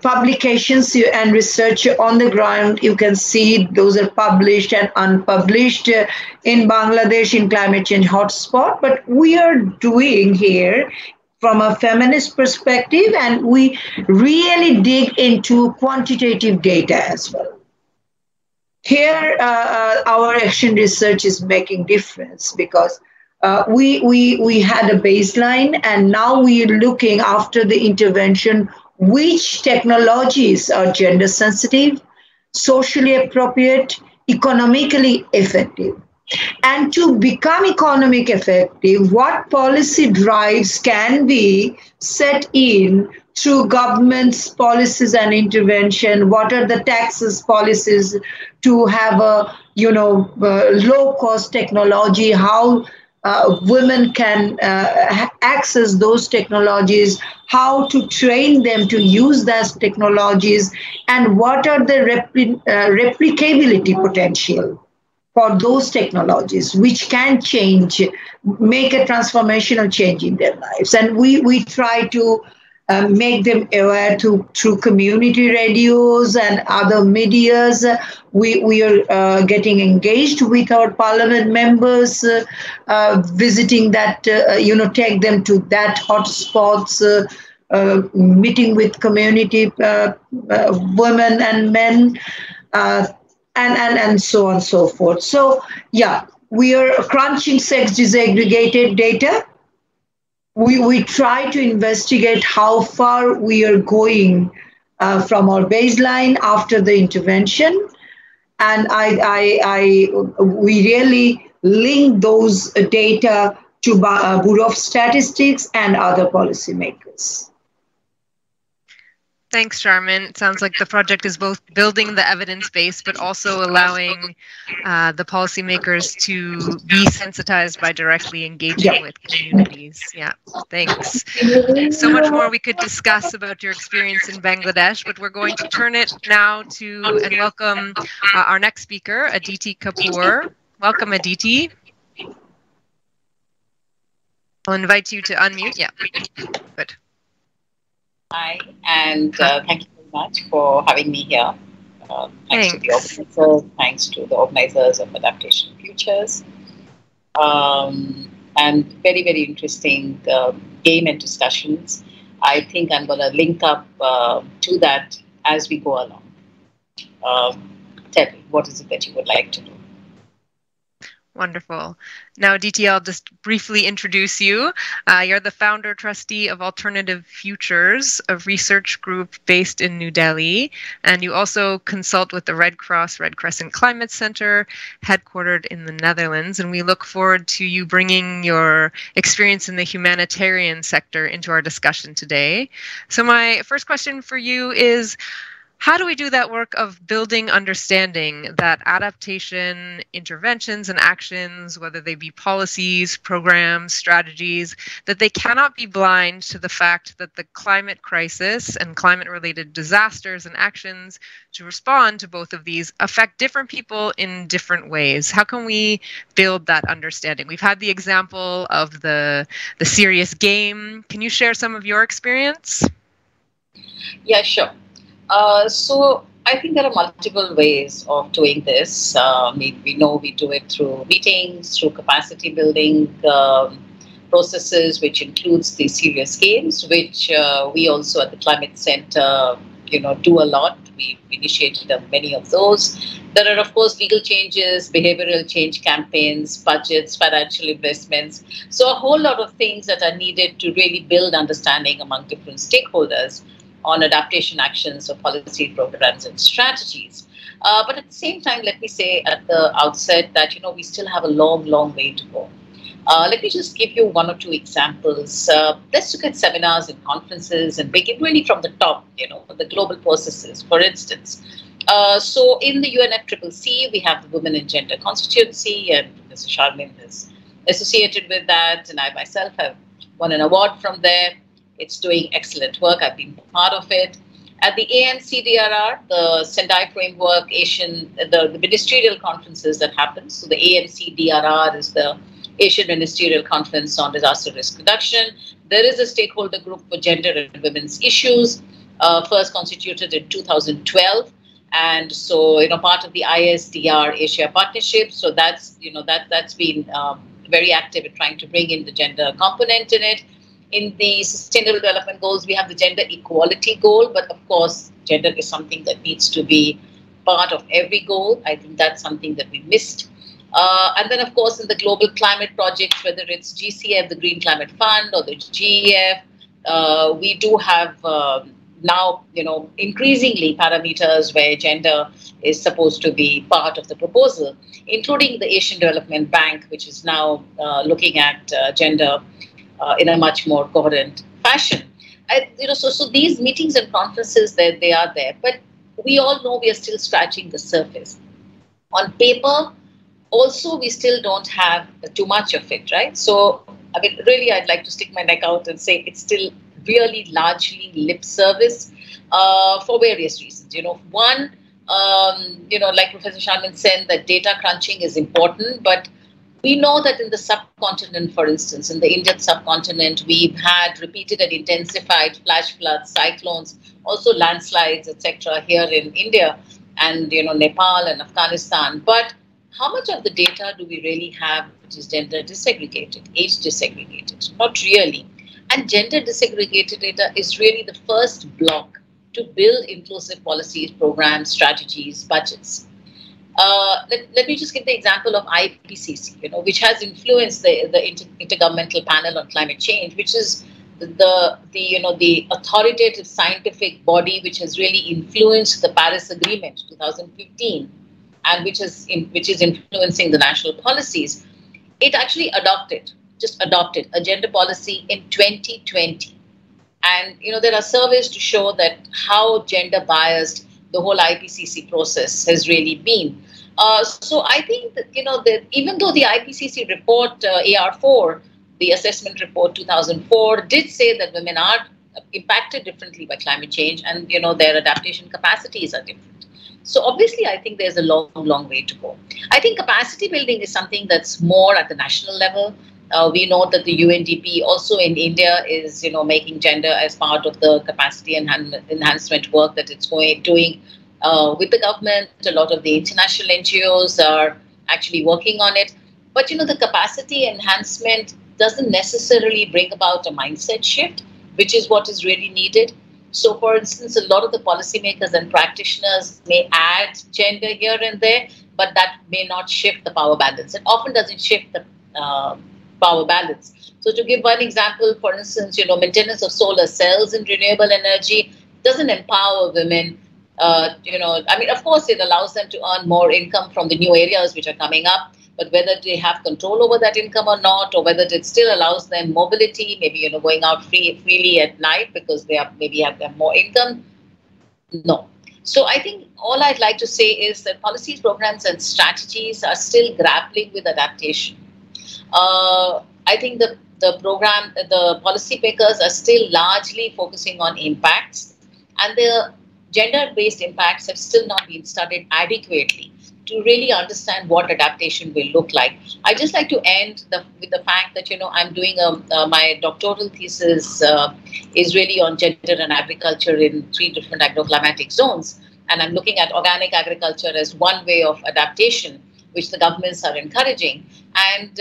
publications and research on the ground. You can see those are published and unpublished in Bangladesh in climate change hotspot. But we are doing here from a feminist perspective, and we really dig into quantitative data as well. Here, our action research is making difference because we had a baseline, and now we are looking after the intervention which technologies are gender sensitive, socially appropriate, economically effective. And to become economic effective, what policy drives can be set in through government's policies and intervention? What are the taxes policies to have a low cost technology? How women can access those technologies, how to train them to use those technologies, and what are the replicability potential for those technologies, which can change, make a transformational change in their lives. And we try to make them aware through community radios and other medias. We are getting engaged with our parliament members, visiting that, take them to that hotspots, meeting with community women and men, and so on and so forth. So, yeah, we are crunching sex disaggregated data. We try to investigate how far we are going from our baseline after the intervention. And we really link those data to Bureau of Statistics and other policymakers. Thanks, Charmin. It sounds like the project is both building the evidence base, but also allowing the policymakers to be sensitized by directly engaging with communities. Yeah, thanks. So much more we could discuss about your experience in Bangladesh, but we're going to turn it now to and welcome our next speaker, Aditi Kapoor. Welcome, Aditi. I'll invite you to unmute. Yeah, good. Hi, and thank you very much for having me here. Thanks to the organizers, thanks to the organizers of Adaptation Futures. And very, very interesting game and discussions. I think I'm going to link up to that as we go along. Tell me, what is it that you would like to do? Wonderful. Now, Aditi, I'll just briefly introduce you. You're the founder trustee of Alternative Futures, a research group based in New Delhi. And you also consult with the Red Cross Red Crescent Climate Center, headquartered in the Netherlands. And we look forward to you bringing your experience in the humanitarian sector into our discussion today. So my first question for you is, how do we do that work of building understanding that adaptation, interventions, and actions, whether they be policies, programs, strategies, that they cannot be blind to the fact that the climate crisis and climate-related disasters and actions to respond to both of these affect different people in different ways? How can we build that understanding? We've had the example of the serious game. Can you share some of your experience? Yeah, sure. So I think there are multiple ways of doing this. We know we do it through meetings, through capacity building processes, which includes the serious games, which we also at the Climate Center, do a lot. We initiated many of those. There are, of course, legal changes, behavioral change campaigns, budgets, financial investments. So a whole lot of things that are needed to really build understanding among different stakeholders on adaptation actions or policy programs and strategies. But at the same time, let me say at the outset that, we still have a long, long way to go. Let me just give you one or two examples. Let's look at seminars and conferences and begin really from the top, the global processes, for instance. So in the UNFCCC, we have the Women and Gender Constituency, and Mr. Charmin is associated with that, and I myself have won an award from there. It's doing excellent work. I've been part of it. At the ANCDRR, the Sendai Framework, the ministerial conferences that happen. So the ANCDRR is the Asian Ministerial Conference on Disaster Risk Reduction. There is a stakeholder group for gender and women's issues, first constituted in 2012. And so, part of the ISDR Asia Partnership. So that's, that's been very active in trying to bring in the gender component in it. In the Sustainable Development Goals, we have the gender equality goal, but of course, gender is something that needs to be part of every goal. I think that's something that we missed. And then, of course, in the global climate projects, whether it's GCF, the Green Climate Fund, or the GEF, we do have now, increasingly parameters where gender is supposed to be part of the proposal, including the Asian Development Bank, which is now looking at gender in a much more coherent fashion. So these meetings and conferences, they are there, but we all know we are still scratching the surface. On paper, also, we still don't have too much of it, right? So, really, I'd like to stick my neck out and say it's still really largely lip service for various reasons. One, like Professor Charmin said, that data crunching is important, but we know that in the subcontinent, for instance, in the Indian subcontinent, we've had repeated and intensified flash floods, cyclones, also landslides, etc. here in India and, Nepal and Afghanistan. But how much of the data do we really have which is gender disaggregated, age disaggregated? Not really. And gender disaggregated data is really the first block to build inclusive policies, programs, strategies, budgets. Let me just give the example of IPCC, which has influenced the Intergovernmental Panel on Climate Change, which is the authoritative scientific body which has really influenced the Paris Agreement 2015, and which is influencing the national policies. It actually adopted a gender policy in 2020, and there are surveys to show that how gender biased the whole IPCC process has really been. So I think that that even though the IPCC report AR4, the assessment report 2004, did say that women are impacted differently by climate change, and their adaptation capacities are different. So obviously, I think there's a long way to go. I think capacity building is something that's more at the national level. We know that the UNDP also in India is making gender as part of the capacity enhancement work that it's doing with the government. A lot of the international NGOs are actually working on it. But the capacity enhancement doesn't necessarily bring about a mindset shift, which is what is really needed. So, for instance, a lot of the policymakers and practitioners may add gender here and there, but that may not shift the power balance. It often doesn't shift the power balance. So, to give one example, for instance, maintenance of solar cells and renewable energy doesn't empower women. I mean, of course, it allows them to earn more income from the new areas which are coming up. But whether they have control over that income or not, or whether it still allows them mobility, maybe going out freely at night because they have more income, no. So I think all I'd like to say is that policies, programs, and strategies are still grappling with adaptation. I think the policymakers are still largely focusing on impacts, and the gender-based impacts have still not been studied adequately to really understand what adaptation will look like. I just like to end with the fact that I'm doing my doctoral thesis is really on gender and agriculture in 3 different agroclimatic zones, and I'm looking at organic agriculture as one way of adaptation, which the governments are encouraging. And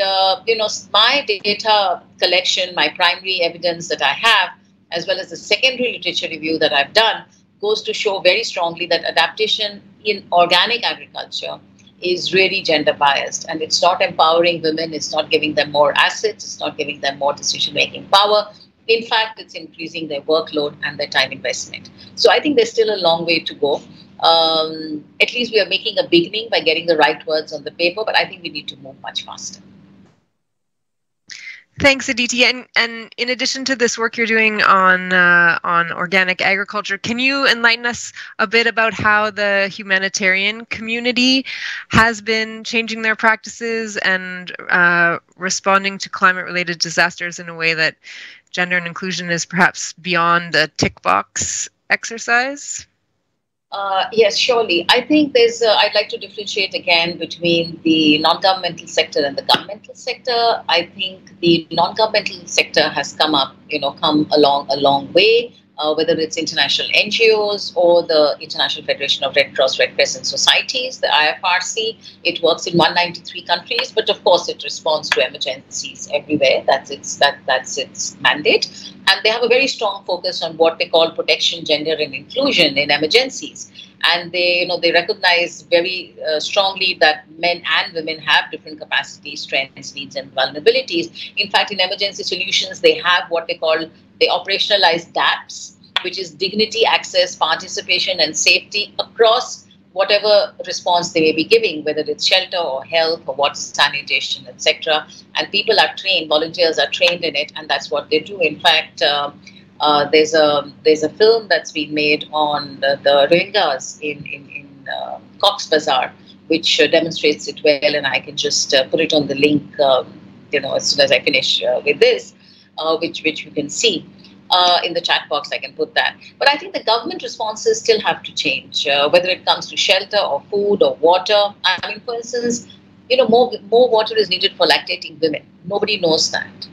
my data collection, my primary evidence that I have, as well as the secondary literature review that I've done, goes to show very strongly that adaptation in organic agriculture is really gender biased, and it's not empowering women, it's not giving them more assets, it's not giving them more decision-making power. In fact, it's increasing their workload and their time investment. So I think there's still a long way to go. At least we are making a beginning by getting the right words on the paper, but I think we need to move much faster. Thanks, Aditi. And in addition to this work you're doing on organic agriculture, can you enlighten us a bit about how the humanitarian community has been changing their practices and responding to climate-related disasters in a way that gender and inclusion is perhaps beyond a tick box exercise? Yes, surely. I think I'd like to differentiate again between the non-governmental sector and the governmental sector. I think the non-governmental sector has come along a long way, whether it's international NGOs or the International Federation of Red Cross, Red Crescent Societies, the IFRC. It works in 193 countries, but of course it responds to emergencies everywhere. That's its mandate. And they have a very strong focus on what they call protection, gender, and inclusion in emergencies. And they recognize very strongly that men and women have different capacities, strengths, needs, and vulnerabilities. In fact, in emergency solutions, they have what they call the operationalized DAPs, which is dignity, access, participation, and safety across whatever response they may be giving, whether it's shelter or health or water, sanitation, etc. And people are trained, volunteers are trained in it, and that's what they do. In fact, there's a film that's been made on the Rohingyas in Cox's Bazar, which demonstrates it well, and I can just put it on the link, as soon as I finish with this, which you can see. In the chat box, I can put that. But I think the government responses still have to change, whether it comes to shelter or food or water. I mean, for instance, more water is needed for lactating women. Nobody knows that.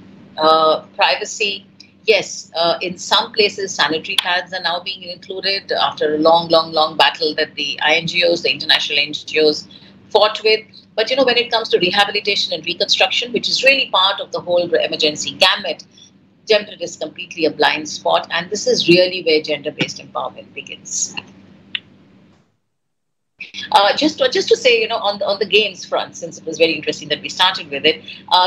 Privacy, yes, in some places, sanitary pads are now being included after a long battle that the INGOs, the international NGOs, fought with. But, when it comes to rehabilitation and reconstruction, which is really part of the whole emergency gamut, gender is completely a blind spot, and this is really where gender-based empowerment begins. Just to say, on the games front, since it was very interesting that we started with it,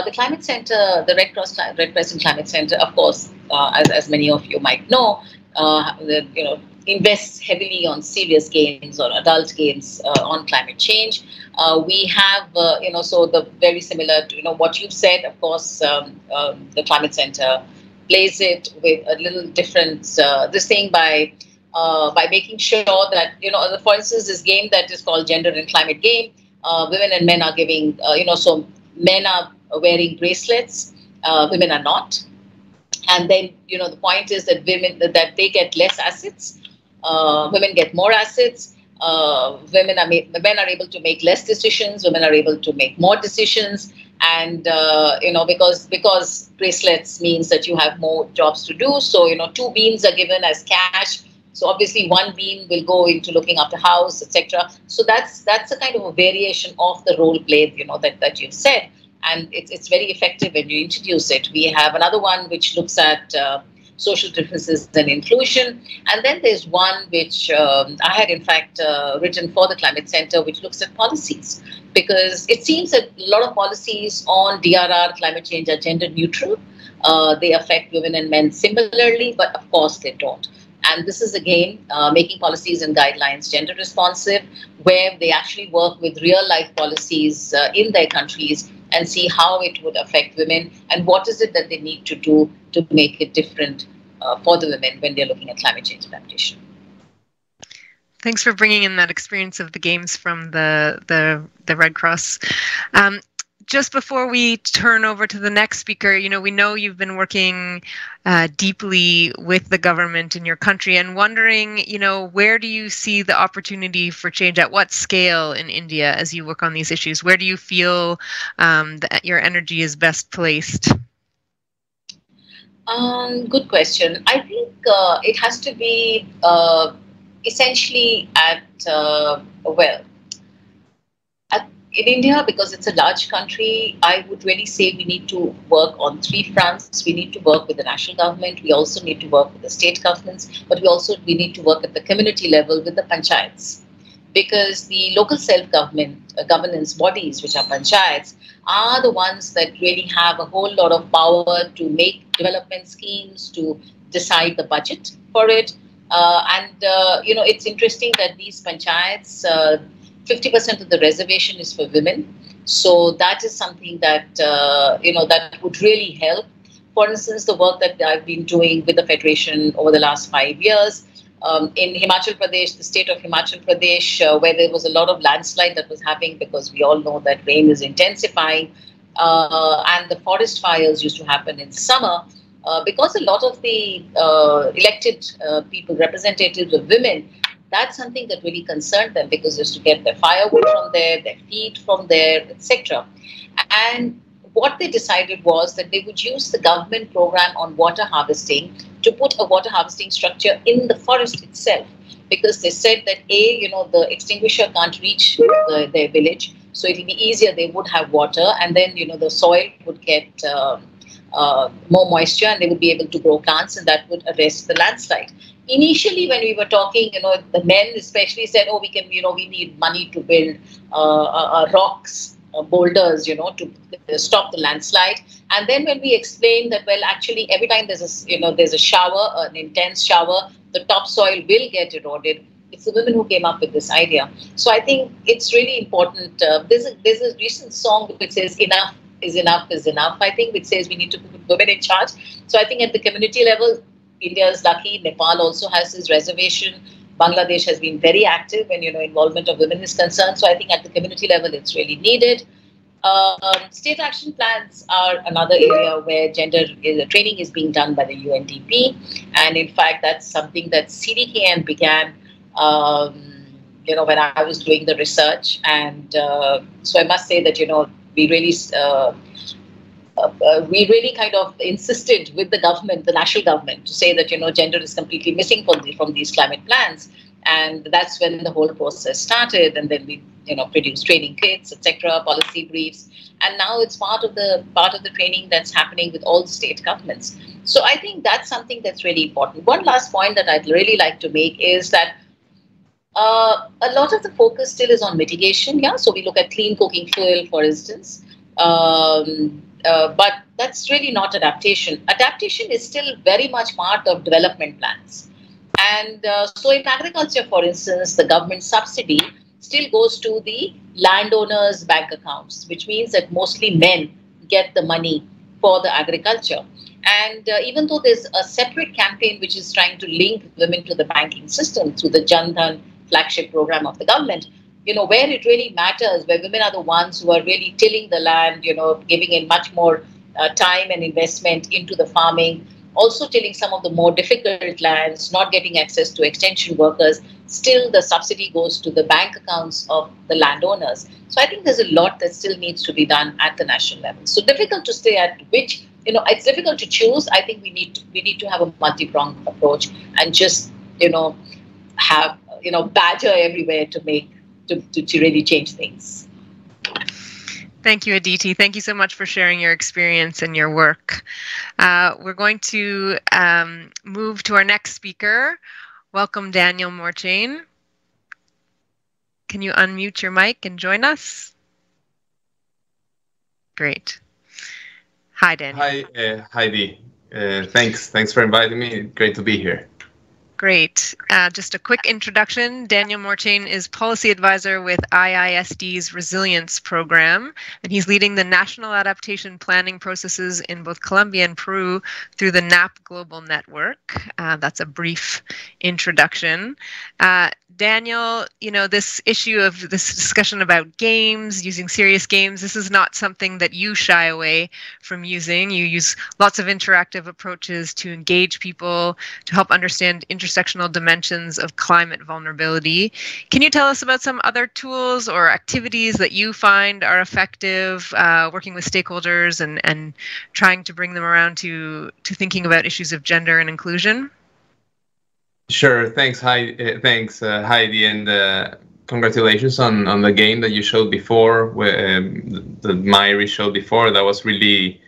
the Climate Center, the Red Crescent Climate Center, of course, as many of you might know, invests heavily on serious games or adult games on climate change. We have, so the very similar to what you've said. Of course, the Climate Center plays it with a little different this thing by making sure that, for instance, this game that is called Gender and Climate Game, women and men are giving, so men are wearing bracelets, women are not. And then, the point is that that they get less acids, women get more acids, men are able to make less decisions, women are able to make more decisions. And, because bracelets means that you have more jobs to do. So, 2 beans are given as cash. So obviously 1 bean will go into looking after house, etc. So that's a kind of a variation of the role played, that you've said. And it's very effective when you introduce it. We have another one which looks at social differences and inclusion. And then there's one which I had, in fact, written for the Climate Center, which looks at policies. Because it seems that a lot of policies on DRR, climate change, are gender neutral. They affect women and men similarly, but of course they don't. And this is, again, making policies and guidelines gender responsive, where they actually work with real life policies in their countries and see how it would affect women and what is it that they need to do to make it different for the women when they're looking at climate change adaptation. Thanks for bringing in that experience of the games from the Red Cross. Just before we turn over to the next speaker, we know you've been working deeply with the government in your country, and wondering, where do you see the opportunity for change? At what scale in India as you work on these issues? Where do you feel that your energy is best placed? Good question. I think it has to be essentially at, in India, because it's a large country, I would really say we need to work on 3 fronts. We need to work with the national government. We also need to work with the state governments, but we need to work at the community level with the panchayats, because the local self-governance bodies, which are panchayats, are the ones that really have a whole lot of power to make development schemes, to decide the budget for it. It's interesting that these panchayats, 50% of the reservation is for women. So that is something that, that would really help. For instance, the work that I've been doing with the Federation over the last 5 years, in Himachal Pradesh, the state of Himachal Pradesh, where there was a lot of landslide that was happening because we all know that rain is intensifying, and the forest fires used to happen in summer, because a lot of the elected people, representatives of women, that's something that really concerned them, because they used to get their firewood from there, their feed from there, etc. And what they decided was that they would use the government program on water harvesting to put a water harvesting structure in the forest itself, because they said that the extinguisher can't reach their village, so it will be easier, they would have water, and then the soil would get more moisture, and they would be able to grow plants, and that would arrest the landslide. Initially, when we were talking, the men especially said, "Oh, we need money to build rocks, boulders, to stop the landslide." And then when we explained that, well, actually, every time there's a shower, an intense shower, the topsoil will get eroded. It's the women who came up with this idea. So I think it's really important. There's a recent song which says, "Enough is enough is enough," I think, which says we need to put women in charge. So I think at the community level, India is lucky. Nepal also has this reservation. Bangladesh has been very active when involvement of women is concerned. So I think at the community level, it's really needed. State action plans are another area where gender training is being done by the UNDP, and in fact, that's something that CDKN began. When I was doing the research, and so I must say that we really kind of insisted with the government, the national government, to say that gender is completely missing from these climate plans, and that's when the whole process started. And then we produced training kits, etc., policy briefs, and now it's part of the training that's happening with all the state governments. So I think that's something that's really important. One last point that I'd really like to make is that A lot of the focus still is on mitigation. Yeah, so we look at clean cooking fuel, for instance. But that's really not adaptation. Adaptation is still very much part of development plans. And so in agriculture, for instance, the government subsidy still goes to the landowners' bank accounts, which means that mostly men get the money for the agriculture. And even though there's a separate campaign which is trying to link women to the banking system through the Jan Dhan flagship program of the government, where it really matters, where women are the ones who are really tilling the land, giving in much more time and investment into the farming, also tilling some of the more difficult lands, not getting access to extension workers, still the subsidy goes to the bank accounts of the landowners. So I think there's a lot that still needs to be done at the national level. So difficult to say at which, it's difficult to choose. I think we need to have a multi-pronged approach and just, have, badger everywhere to really change things. Thank you, Aditi. Thank you so much for sharing your experience and your work. We're going to move to our next speaker. Welcome, Daniel Morchain. Can you unmute your mic and join us? Great. Hi, Daniel. Hi, Heidi. Thanks for inviting me. Great to be here. Great. Just a quick introduction. Daniel Morchain is policy advisor with IISD's Resilience Program, and he's leading the national adaptation planning processes in both Colombia and Peru through the NAP Global Network. That's a brief introduction. Daniel, this issue of this discussion about games, using serious games, this is not something that you shy away from using. You use lots of interactive approaches to engage people, to help understand intersectional dimensions of climate vulnerability. Can you tell us about some other tools or activities that you find are effective, working with stakeholders and trying to bring them around to thinking about issues of gender and inclusion? Sure. Thanks, Heidi, and congratulations on the game that you showed before, the Mairi showed before. That was really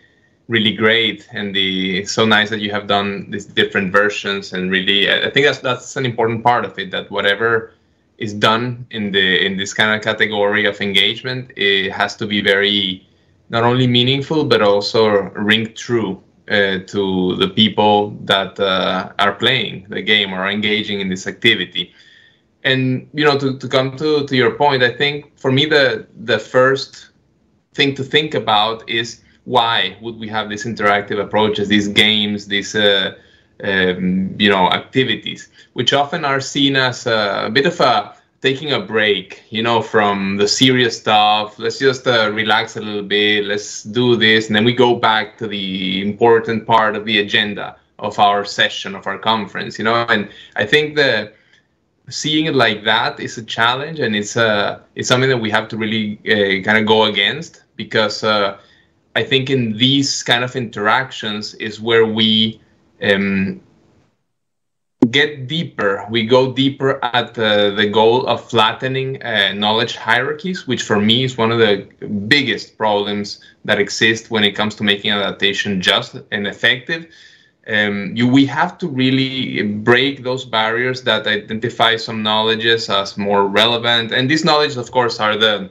great, and it's so nice that you have done these different versions. And really, I think that's an important part of it. That whatever is done in this kind of category of engagement, it has to be very not only meaningful but also ring true to the people that are playing the game or are engaging in this activity. And to come to your point, I think for me the first thing to think about is why would we have these interactive approaches, these games, these activities, which often are seen as a bit of taking a break, from the serious stuff. Let's just relax a little bit. Let's do this. And then we go back to the important part of the agenda of our session, of our conference, And I think seeing it like that is a challenge, and it's something that we have to really kind of go against, because I think in these kind of interactions is where we get deeper. We go deeper at the goal of flattening knowledge hierarchies, which for me is one of the biggest problems that exist when it comes to making adaptation just and effective. We have to really break those barriers that identify some knowledges as more relevant. And these knowledges, of course, are the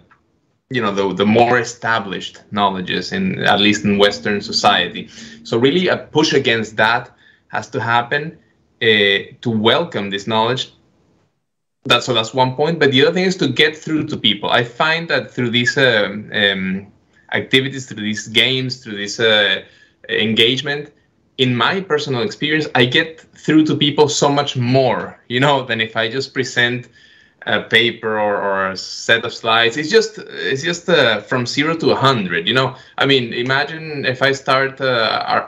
more established knowledges, at least in Western society. So really a push against that has to happen. To welcome this knowledge. That's one point. But the other thing is to get through to people. I find that through these activities, through these games, through this engagement, in my personal experience, I get through to people so much more, than if I just present a paper or a set of slides. It's just from 0 to 100. I mean, imagine if I start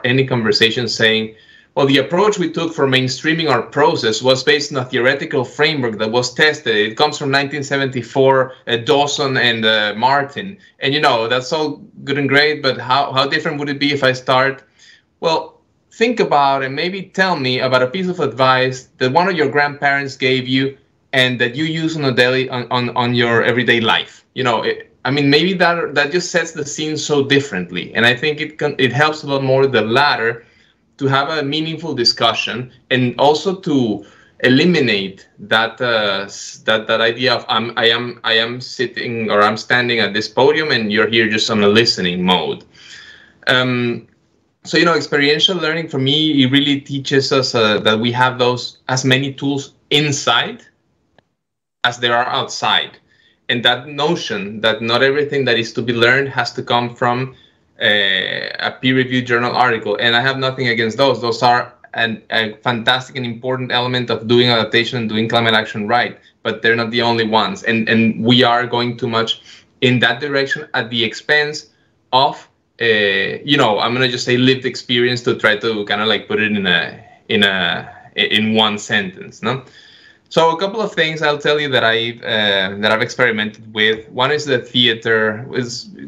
any conversation saying, well, the approach we took for mainstreaming our process was based on a theoretical framework that was tested. It comes from 1974, Dawson and Martin. And, that's all good and great, but how different would it be if I start, well, think about and maybe tell me about a piece of advice that one of your grandparents gave you and that you use on your everyday life. Maybe that just sets the scene so differently. And I think it helps a lot more the latter, to have a meaningful discussion, and also to eliminate that that idea of I am sitting or I'm standing at this podium and you're here just on a listening mode. So, you know, experiential learning for me, it really teaches us that we have those as many tools inside as there are outside. And that notion that not everything that is to be learned has to come from a peer-reviewed journal article. And I have nothing against those. Those are a fantastic and important element of doing adaptation and doing climate action right. But they're not the only ones. And we are going too much in that direction at the expense of you know, I'm gonna just say lived experience to try to kind of like put it in one sentence, no? So a couple of things I'll tell you that I've experimented with. One is the theater,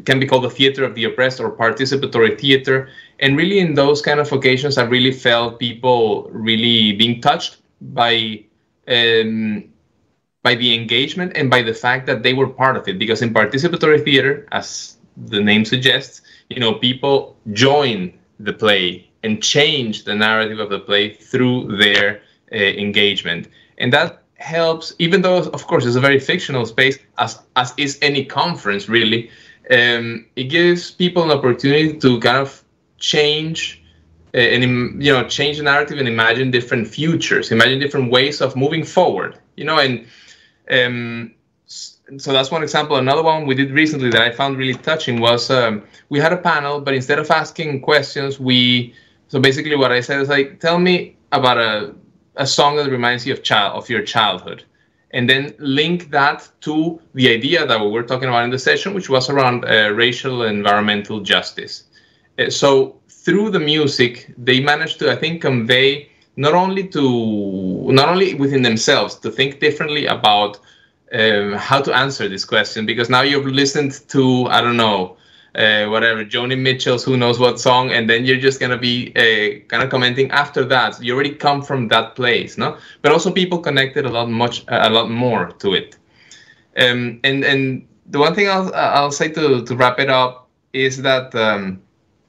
can be called the theater of the oppressed or participatory theater, and really in those kind of occasions, I really felt people really being touched by the engagement and by the fact that they were part of it. Because in participatory theater, as the name suggests, you know, people join the play and change the narrative of the play through their engagement. And that helps, even though, of course, it's a very fictional space, as is any conference, really, it gives people an opportunity to kind of change and, you know, change the narrative and imagine different futures, imagine different ways of moving forward, you know, and so that's one example. Another one we did recently that I found really touching was we had a panel, but instead of asking questions, so basically what I said is like, tell me about a song that reminds you of your childhood, and then link that to the idea that we were talking about in the session, which was around racial and environmental justice. So through the music, they managed to, I think, convey not only within themselves to think differently about how to answer this question, because now you've listened to, I don't know, whatever, Joni Mitchell's Who Knows What song, and then you're just going to be kind of commenting after that. So you already come from that place, no? But also people connected a lot more to it. And the one thing I'll say to wrap it up is that,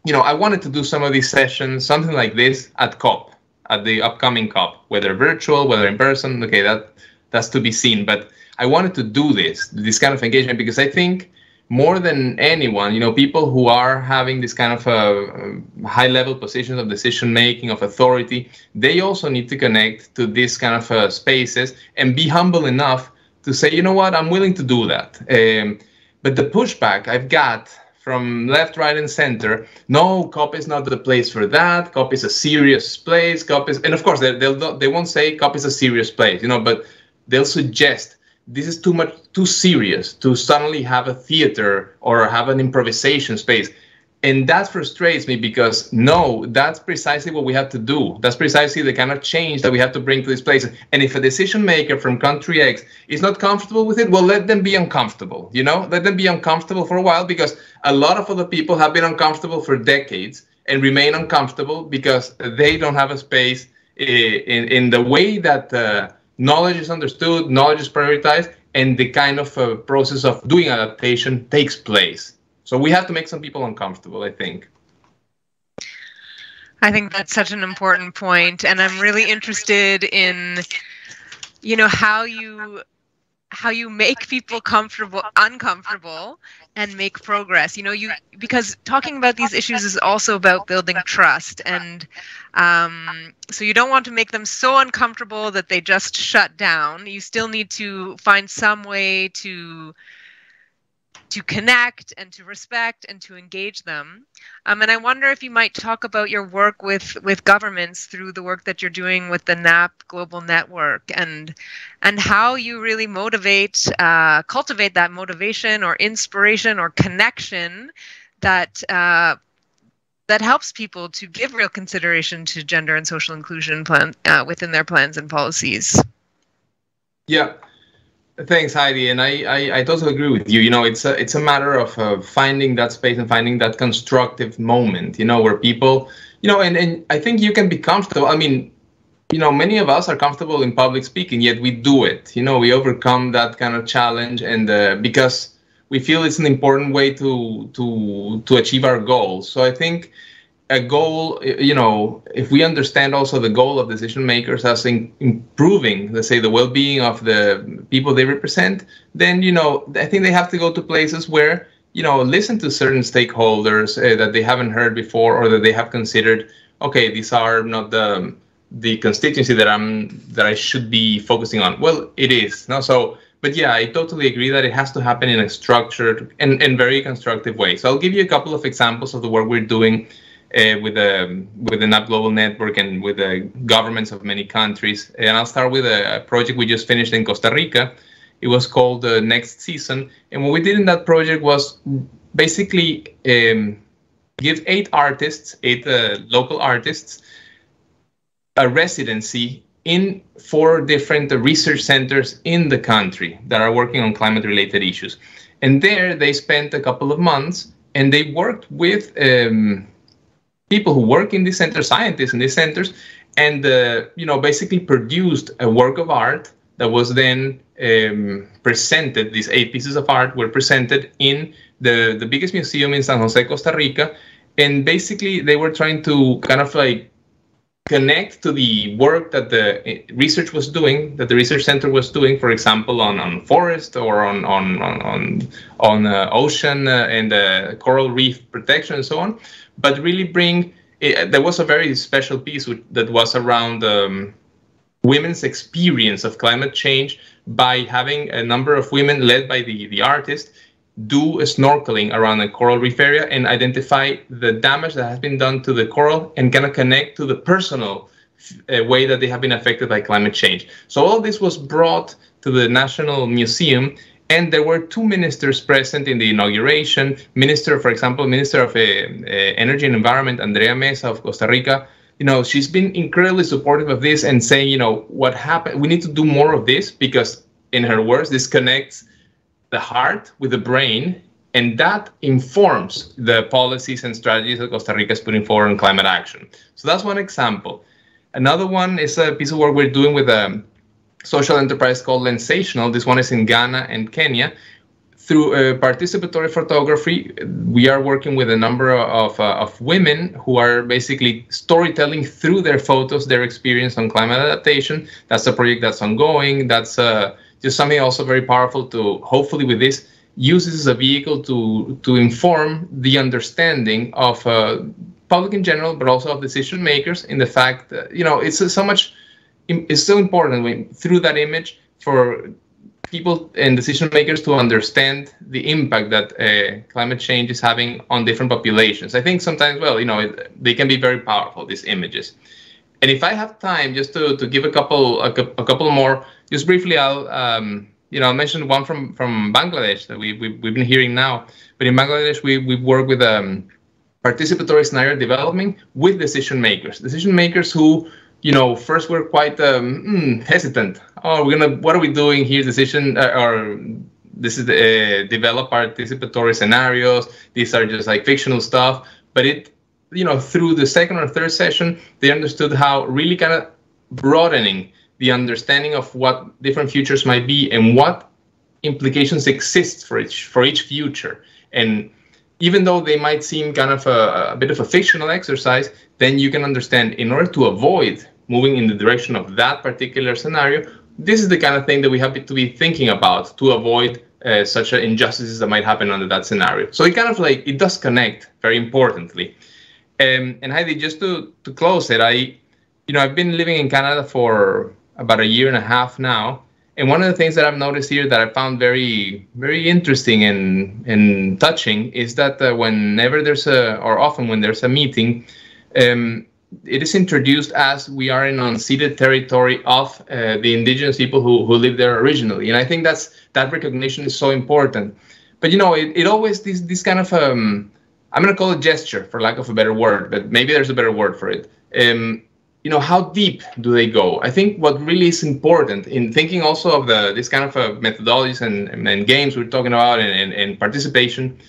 you know, I wanted to do some of these sessions, something like this at COP, at the upcoming COP, whether virtual, whether in person, okay, that's to be seen. But I wanted to do this kind of engagement because I think more than anyone, you know, people who are having this kind of high-level positions of decision-making, of authority, they also need to connect to this kind of spaces and be humble enough to say, you know what, I'm willing to do that. But the pushback I've got from left, right, and center, no, COP is not the place for that. COP is a serious place. COP is, and of course, they won't say COP is a serious place, you know, but they'll suggest this is too serious to suddenly have a theater or have an improvisation space. And that frustrates me because, no, that's precisely what we have to do. That's precisely the kind of change that we have to bring to this place. And if a decision maker from country X is not comfortable with it, well, let them be uncomfortable, you know? Let them be uncomfortable for a while, because a lot of other people have been uncomfortable for decades and remain uncomfortable because they don't have a space in the way that knowledge is understood, knowledge is prioritized, and the kind of process of doing adaptation takes place. So we have to make some people uncomfortable, I think. I think that's such an important point, and I'm really interested in, you know, how you make people uncomfortable and make progress. You know, because talking about these issues is also about building trust, and so you don't want to make them so uncomfortable that they just shut down. You still need to find some way to connect and to respect and to engage them. And I wonder if you might talk about your work with governments through the work that you're doing with the NAP Global Network, and how you really cultivate that motivation or inspiration or connection that helps people to give real consideration to gender and social inclusion within their plans and policies. Yeah. Thanks, Heidi, and I totally agree with you. You know, it's a matter of finding that space and finding that constructive moment, you know, where people, you know, and I think you can be comfortable. I mean, you know, many of us are comfortable in public speaking, yet we do it. You know, we overcome that kind of challenge, and because we feel it's an important way to achieve our goals. So I think a goal, you know, if we understand also the goal of decision makers as improving, let's say, the well-being of the people they represent, then, you know, I think they have to go to places where, you know, listen to certain stakeholders that they haven't heard before, or that they have considered, okay, these are not the constituency that I should be focusing on. Well, it is, no? So, but yeah, I totally agree that it has to happen in a structured and very constructive way. So I'll give you a couple of examples of the work we're doing with the NAP Global Network and with the governments of many countries. And I'll start with a project we just finished in Costa Rica. It was called the Next Season. And what we did in that project was basically give 8 local artists, a residency in 4 different research centers in the country that are working on climate-related issues. And there they spent a couple of months, and they worked with people who work in these centers, scientists in these centers, and you know, basically produced a work of art that was then presented. These 8 pieces of art were presented in the biggest museum in San Jose, Costa Rica, and basically they were trying to kind of like connect to the work that the research was doing, that the research center was doing, for example, on forest or on ocean and coral reef protection and so on, but really bring, there was a very special piece that was around women's experience of climate change by having a number of women led by the artist do a snorkeling around a coral reef area and identify the damage that has been done to the coral and kind of connect to the personal way that they have been affected by climate change. So all this was brought to the National Museum, and there were 2 ministers present in the inauguration. For example, Minister of Energy and Environment, Andrea Mesa of Costa Rica. You know, she's been incredibly supportive of this and saying, you know, what happened, we need to do more of this, because in her words, this connects the heart with the brain, and that informs the policies and strategies that Costa Rica is putting forward on climate action. So that's one example. Another one is a piece of work we're doing with a social enterprise called Lensational. This one is in Ghana and Kenya. Through participatory photography, we are working with a number of women who are basically storytelling through their photos their experience on climate adaptation. That's a project that's ongoing. That's just something also very powerful to, hopefully with this, use this as a vehicle to inform the understanding of public in general, but also of decision makers, in the fact that, you know, it's so important through that image for people and decision makers to understand the impact that climate change is having on different populations. I think sometimes, well, you know, they can be very powerful, these images. And if I have time, just to give a couple more, just briefly, I'll mention one from Bangladesh that we've been hearing now. But in Bangladesh, we work with participatory scenario development with decision makers who, you know, first were quite hesitant. Oh, what are we doing here? This is develop participatory scenarios. These are just like fictional stuff. But you know, through the second or third session, they understood how really kind of broadening the understanding of what different futures might be and what implications exist for each future. And even though they might seem kind of a bit of a fictional exercise, then you can understand, in order to avoid moving in the direction of that particular scenario, this is the kind of thing that we have to be thinking about to avoid such injustices that might happen under that scenario. So it kind of like, it does connect very importantly. And Heidi, just to close it, I've been living in Canada for about a year and a half now. And one of the things that I've noticed here that I found very, very interesting and touching is that often when there's a meeting, it is introduced as we are in unceded territory of the indigenous people who live there originally. And I think that recognition is so important. But, you know, it always, this kind of, I'm going to call it gesture, for lack of a better word, but maybe there's a better word for it. You know, how deep do they go? I think what really is important in thinking also of this kind of methodologies and games we're talking about and participation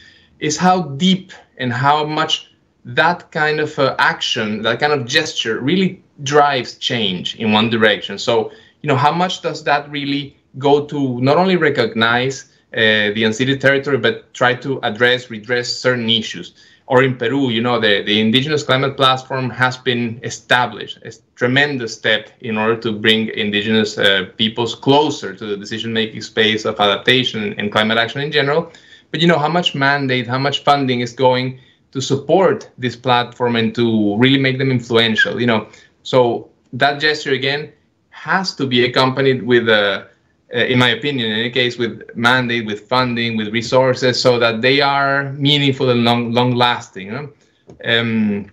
is how deep and how much that kind of action, that kind of gesture really drives change in one direction. So, you know, how much does that really go to not only recognize the unceded territory, but try to redress certain issues? Or in Peru, you know, the Indigenous Climate Platform has been established, a tremendous step in order to bring Indigenous peoples closer to the decision-making space of adaptation and climate action in general. But, you know, how much mandate, how much funding is going to support this platform and to really make them influential, you know? So that gesture, again, has to be accompanied with in my opinion, in any case, with mandate, with funding, with resources, so that they are meaningful and long-lasting. You know?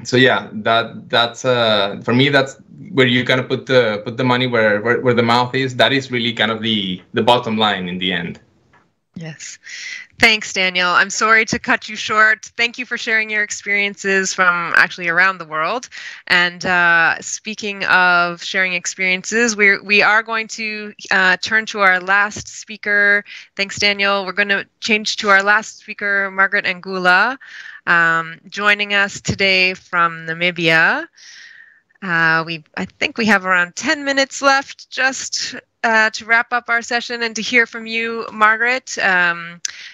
So yeah, that's for me. That's where you kind of put the money where the mouth is. That is really kind of the bottom line in the end. Yes. Thanks, Daniel. I'm sorry to cut you short. Thank you for sharing your experiences from actually around the world. And speaking of sharing experiences, we are going to turn to our last speaker. Thanks, Daniel. We're going to change to our last speaker, Margaret Angula, joining us today from Namibia. I think we have around 10 minutes left just to wrap up our session and to hear from you, Margaret.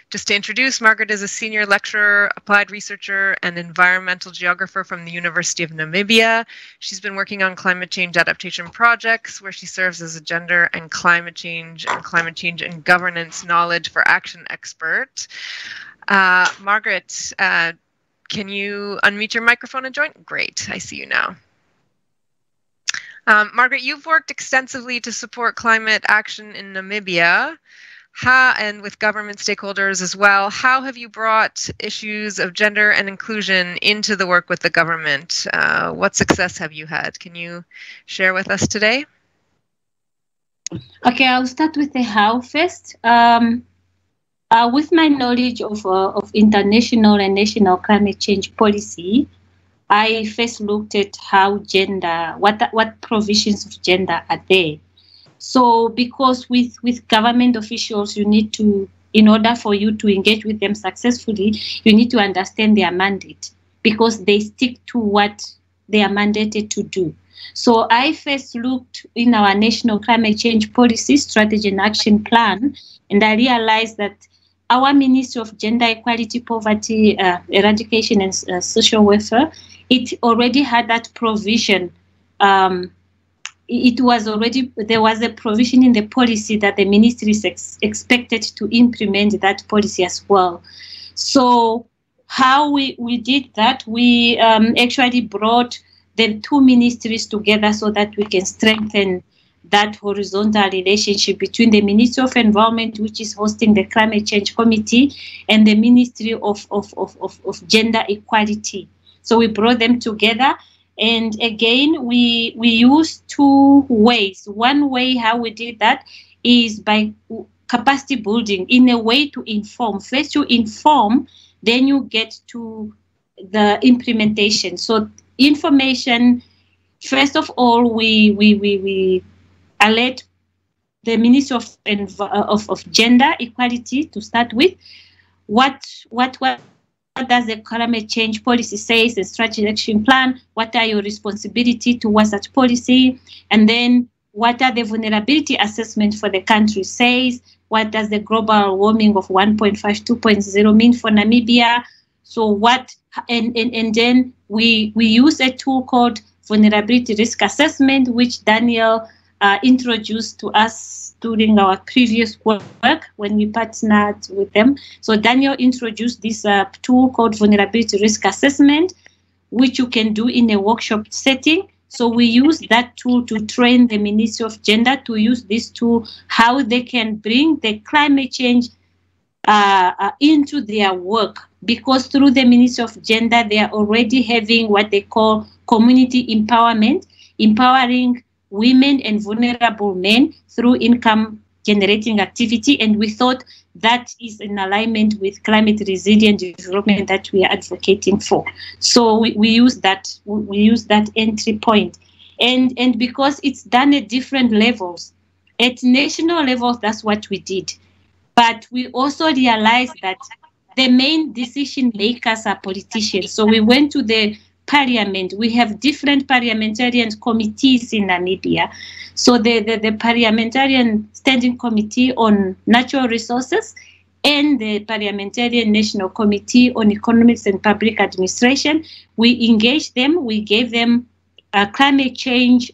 Just to introduce, Margaret is a senior lecturer, applied researcher, and environmental geographer from the University of Namibia. She's been working on climate change adaptation projects where she serves as a gender and climate change and governance knowledge for action expert. Margaret, can you unmute your microphone and join? Great, I see you now. Margaret, you've worked extensively to support climate action in Namibia and with government stakeholders as well. How have you brought issues of gender and inclusion into the work with the government? What success have you had? Can you share with us today? Okay, I'll start with the how first. With my knowledge of international and national climate change policy, I first looked at how gender, what provisions of gender are there. So because with government officials, you need to, in order for you to engage with them successfully, you need to understand their mandate because they stick to what they are mandated to do. So I first looked in our National Climate Change Policy Strategy and Action Plan, and I realized that our Ministry of Gender Equality, Poverty, Eradication and Social Welfare, it already had that provision. There was a provision in the policy that the ministry is expected to implement that policy as well. So how we did that, we actually brought the two ministries together so that we can strengthen that horizontal relationship between the Ministry of Environment, which is hosting the Climate Change Committee, and the Ministry of Gender Equality. So we brought them together. And again, we use two ways. One way how we did that is by capacity building in a way to inform. First you inform, then you get to the implementation. So information, first of all, we alert the Ministry of Gender Equality to start with. What does the climate change policy says, the strategic action plan? What are your responsibility towards that policy? And then what are the vulnerability assessment for the country says? What does the global warming of 1.5, 2.0 mean for Namibia? So what, and then we use a tool called vulnerability risk assessment, which Daniel introduced to us during our previous work when we partnered with them. So Daniel introduced this tool called vulnerability risk assessment, which you can do in a workshop setting. So we use that tool to train the Ministry of Gender to use this tool, how they can bring the climate change into their work. Because through the Ministry of Gender, they are already having what they call community empowerment, empowering women and vulnerable men through income generating activity. And we thought that is in alignment with climate resilient development that we are advocating for. So we use that entry point. And because it's done at different levels, at national levels, that's what we did. But we also realized that the main decision makers are politicians. So we went to the Parliament. We have different parliamentarian committees in Namibia. So the Parliamentarian Standing Committee on Natural Resources and the Parliamentarian National Committee on Economics and Public Administration. We engaged them. We gave them climate change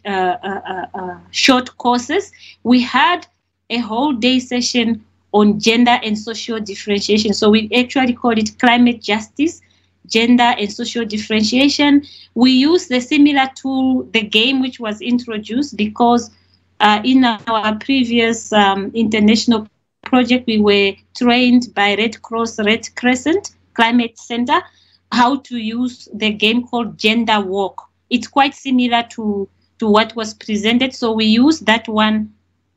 short courses. We had a whole day session on gender and social differentiation. So we actually call it climate justice, gender and social differentiation. We use the similar tool, the game which was introduced, because in our previous international project, we were trained by Red Cross, Red Crescent Climate Center how to use the game called Gender Walk. It's quite similar to what was presented. So we used that one.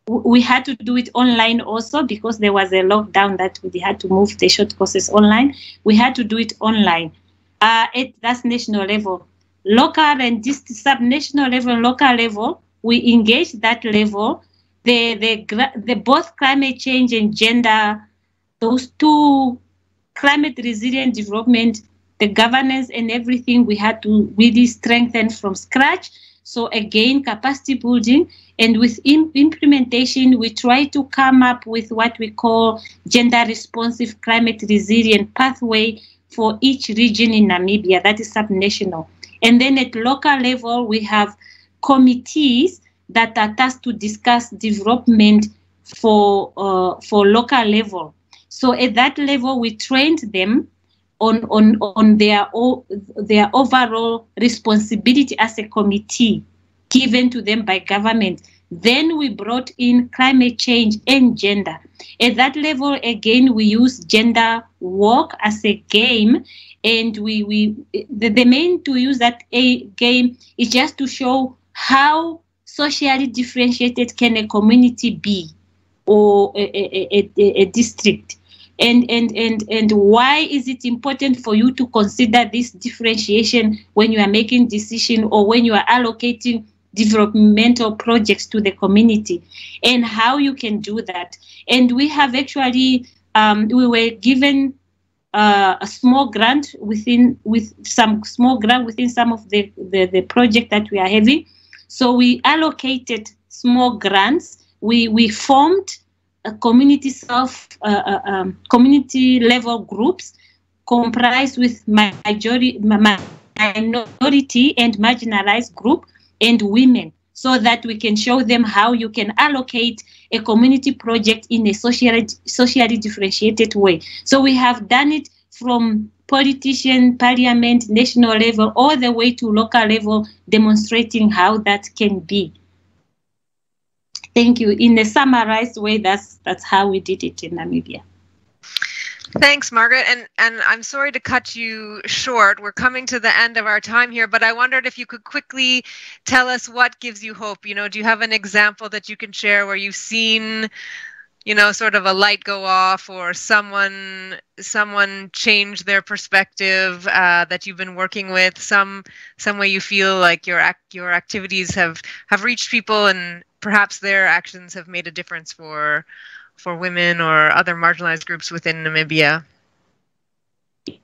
We had to do it online also because there was a lockdown that we had to move the short courses online. We had to do it online. That's national level. Local and sub-national level, local level, we engage that level. The both climate change and gender, those two, climate resilient development, the governance and everything, we had to really strengthen from scratch. So again, capacity building, and with implementation, we try to come up with what we call gender responsive climate resilient pathway for each region in Namibia. That is subnational. And then at local level, we have committees that are tasked to discuss development for local level. So at that level, we trained them on their overall responsibility as a committee given to them by government. Then we brought in climate change and gender. At that level, again, we use gender walk as a game, and the main to use that game is just to show how socially differentiated can a community be, or a district. And why is it important for you to consider this differentiation when you are making decision or when you are allocating developmental projects to the community, and how you can do that. And we have actually, we were given a small grant within some of the project that we are having. So we allocated small grants. We formed a community community level groups comprised with minority and marginalized group and women, so that we can show them how you can allocate a community project in a socially differentiated way. So we have done it from politician, parliament, national level, all the way to local level, demonstrating how that can be. Thank you. In a summarized way, that's how we did it in Namibia. Thanks, Margaret. And I'm sorry to cut you short. We're coming to the end of our time here, but I wondered if you could quickly tell us what gives you hope. You know, do you have an example that you can share where you've seen, you know, sort of a light go off, or someone change their perspective that you've been working with, some way you feel like your activities have reached people and perhaps their actions have made a difference for women or other marginalized groups within Namibia?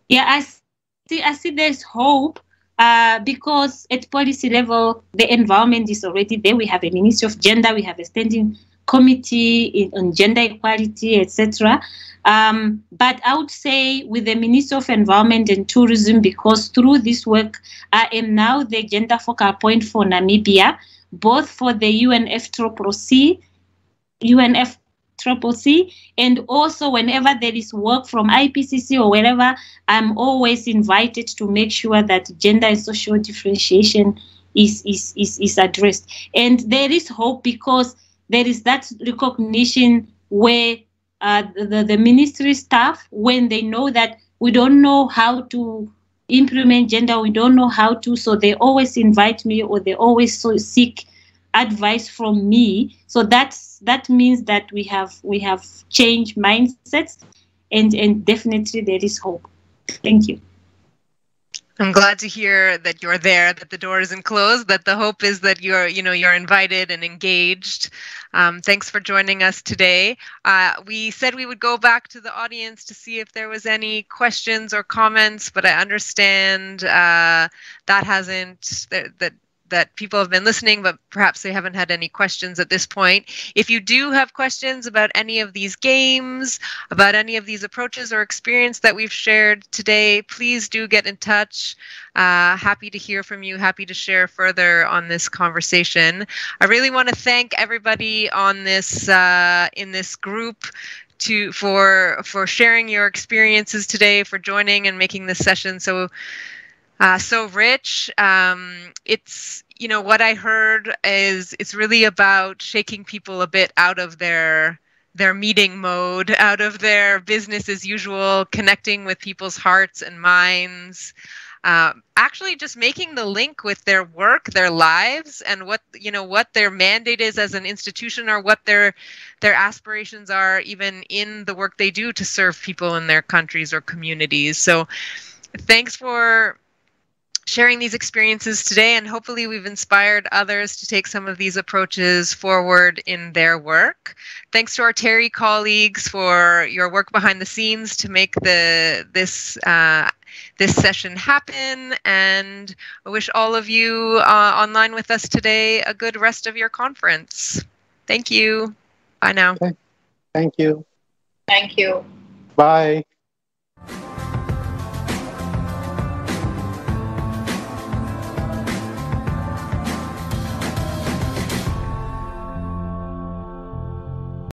Yeah, I see there's hope because at policy level, the environment is already there. We have a Ministry of Gender, we have a standing committee on gender equality, etc. But I would say with the Ministry of Environment and Tourism, because through this work, I am now the gender focal point for Namibia, both for the UNFCCC, and also whenever there is work from IPCC or wherever, I'm always invited to make sure that gender and social differentiation is addressed. And there is hope because there is that recognition where the ministry staff, when they know that we don't know how to implement gender, we don't know how to, so they always invite me, or they always seek advice from me. So that means that we have changed mindsets, and definitely there is hope. Thank you. I'm glad to hear that you're there, that the door isn't closed, that the hope is that you're invited and engaged. Thanks for joining us today. We said we would go back to the audience to see if there was any questions or comments, but I understand that that people have been listening, but perhaps they haven't had any questions at this point. If you do have questions about any of these games, about any of these approaches or experience that we've shared today, please do get in touch. Happy to hear from you, happy to share further on this conversation. I really want to thank everybody on this in this group for sharing your experiences today, for joining and making this session so rich. It's, you know, what I heard is it's really about shaking people a bit out of their meeting mode, out of their business as usual, connecting with people's hearts and minds. Actually just making the link with their work, their lives, and what their mandate is as an institution, or what their aspirations are even in the work they do to serve people in their countries or communities. So thanks for sharing these experiences today, and hopefully we've inspired others to take some of these approaches forward in their work. Thanks to our Terry colleagues for your work behind the scenes to make this session happen, and I wish all of you online with us today a good rest of your conference. Thank you. Bye now. Okay. Thank you. Thank you. Bye.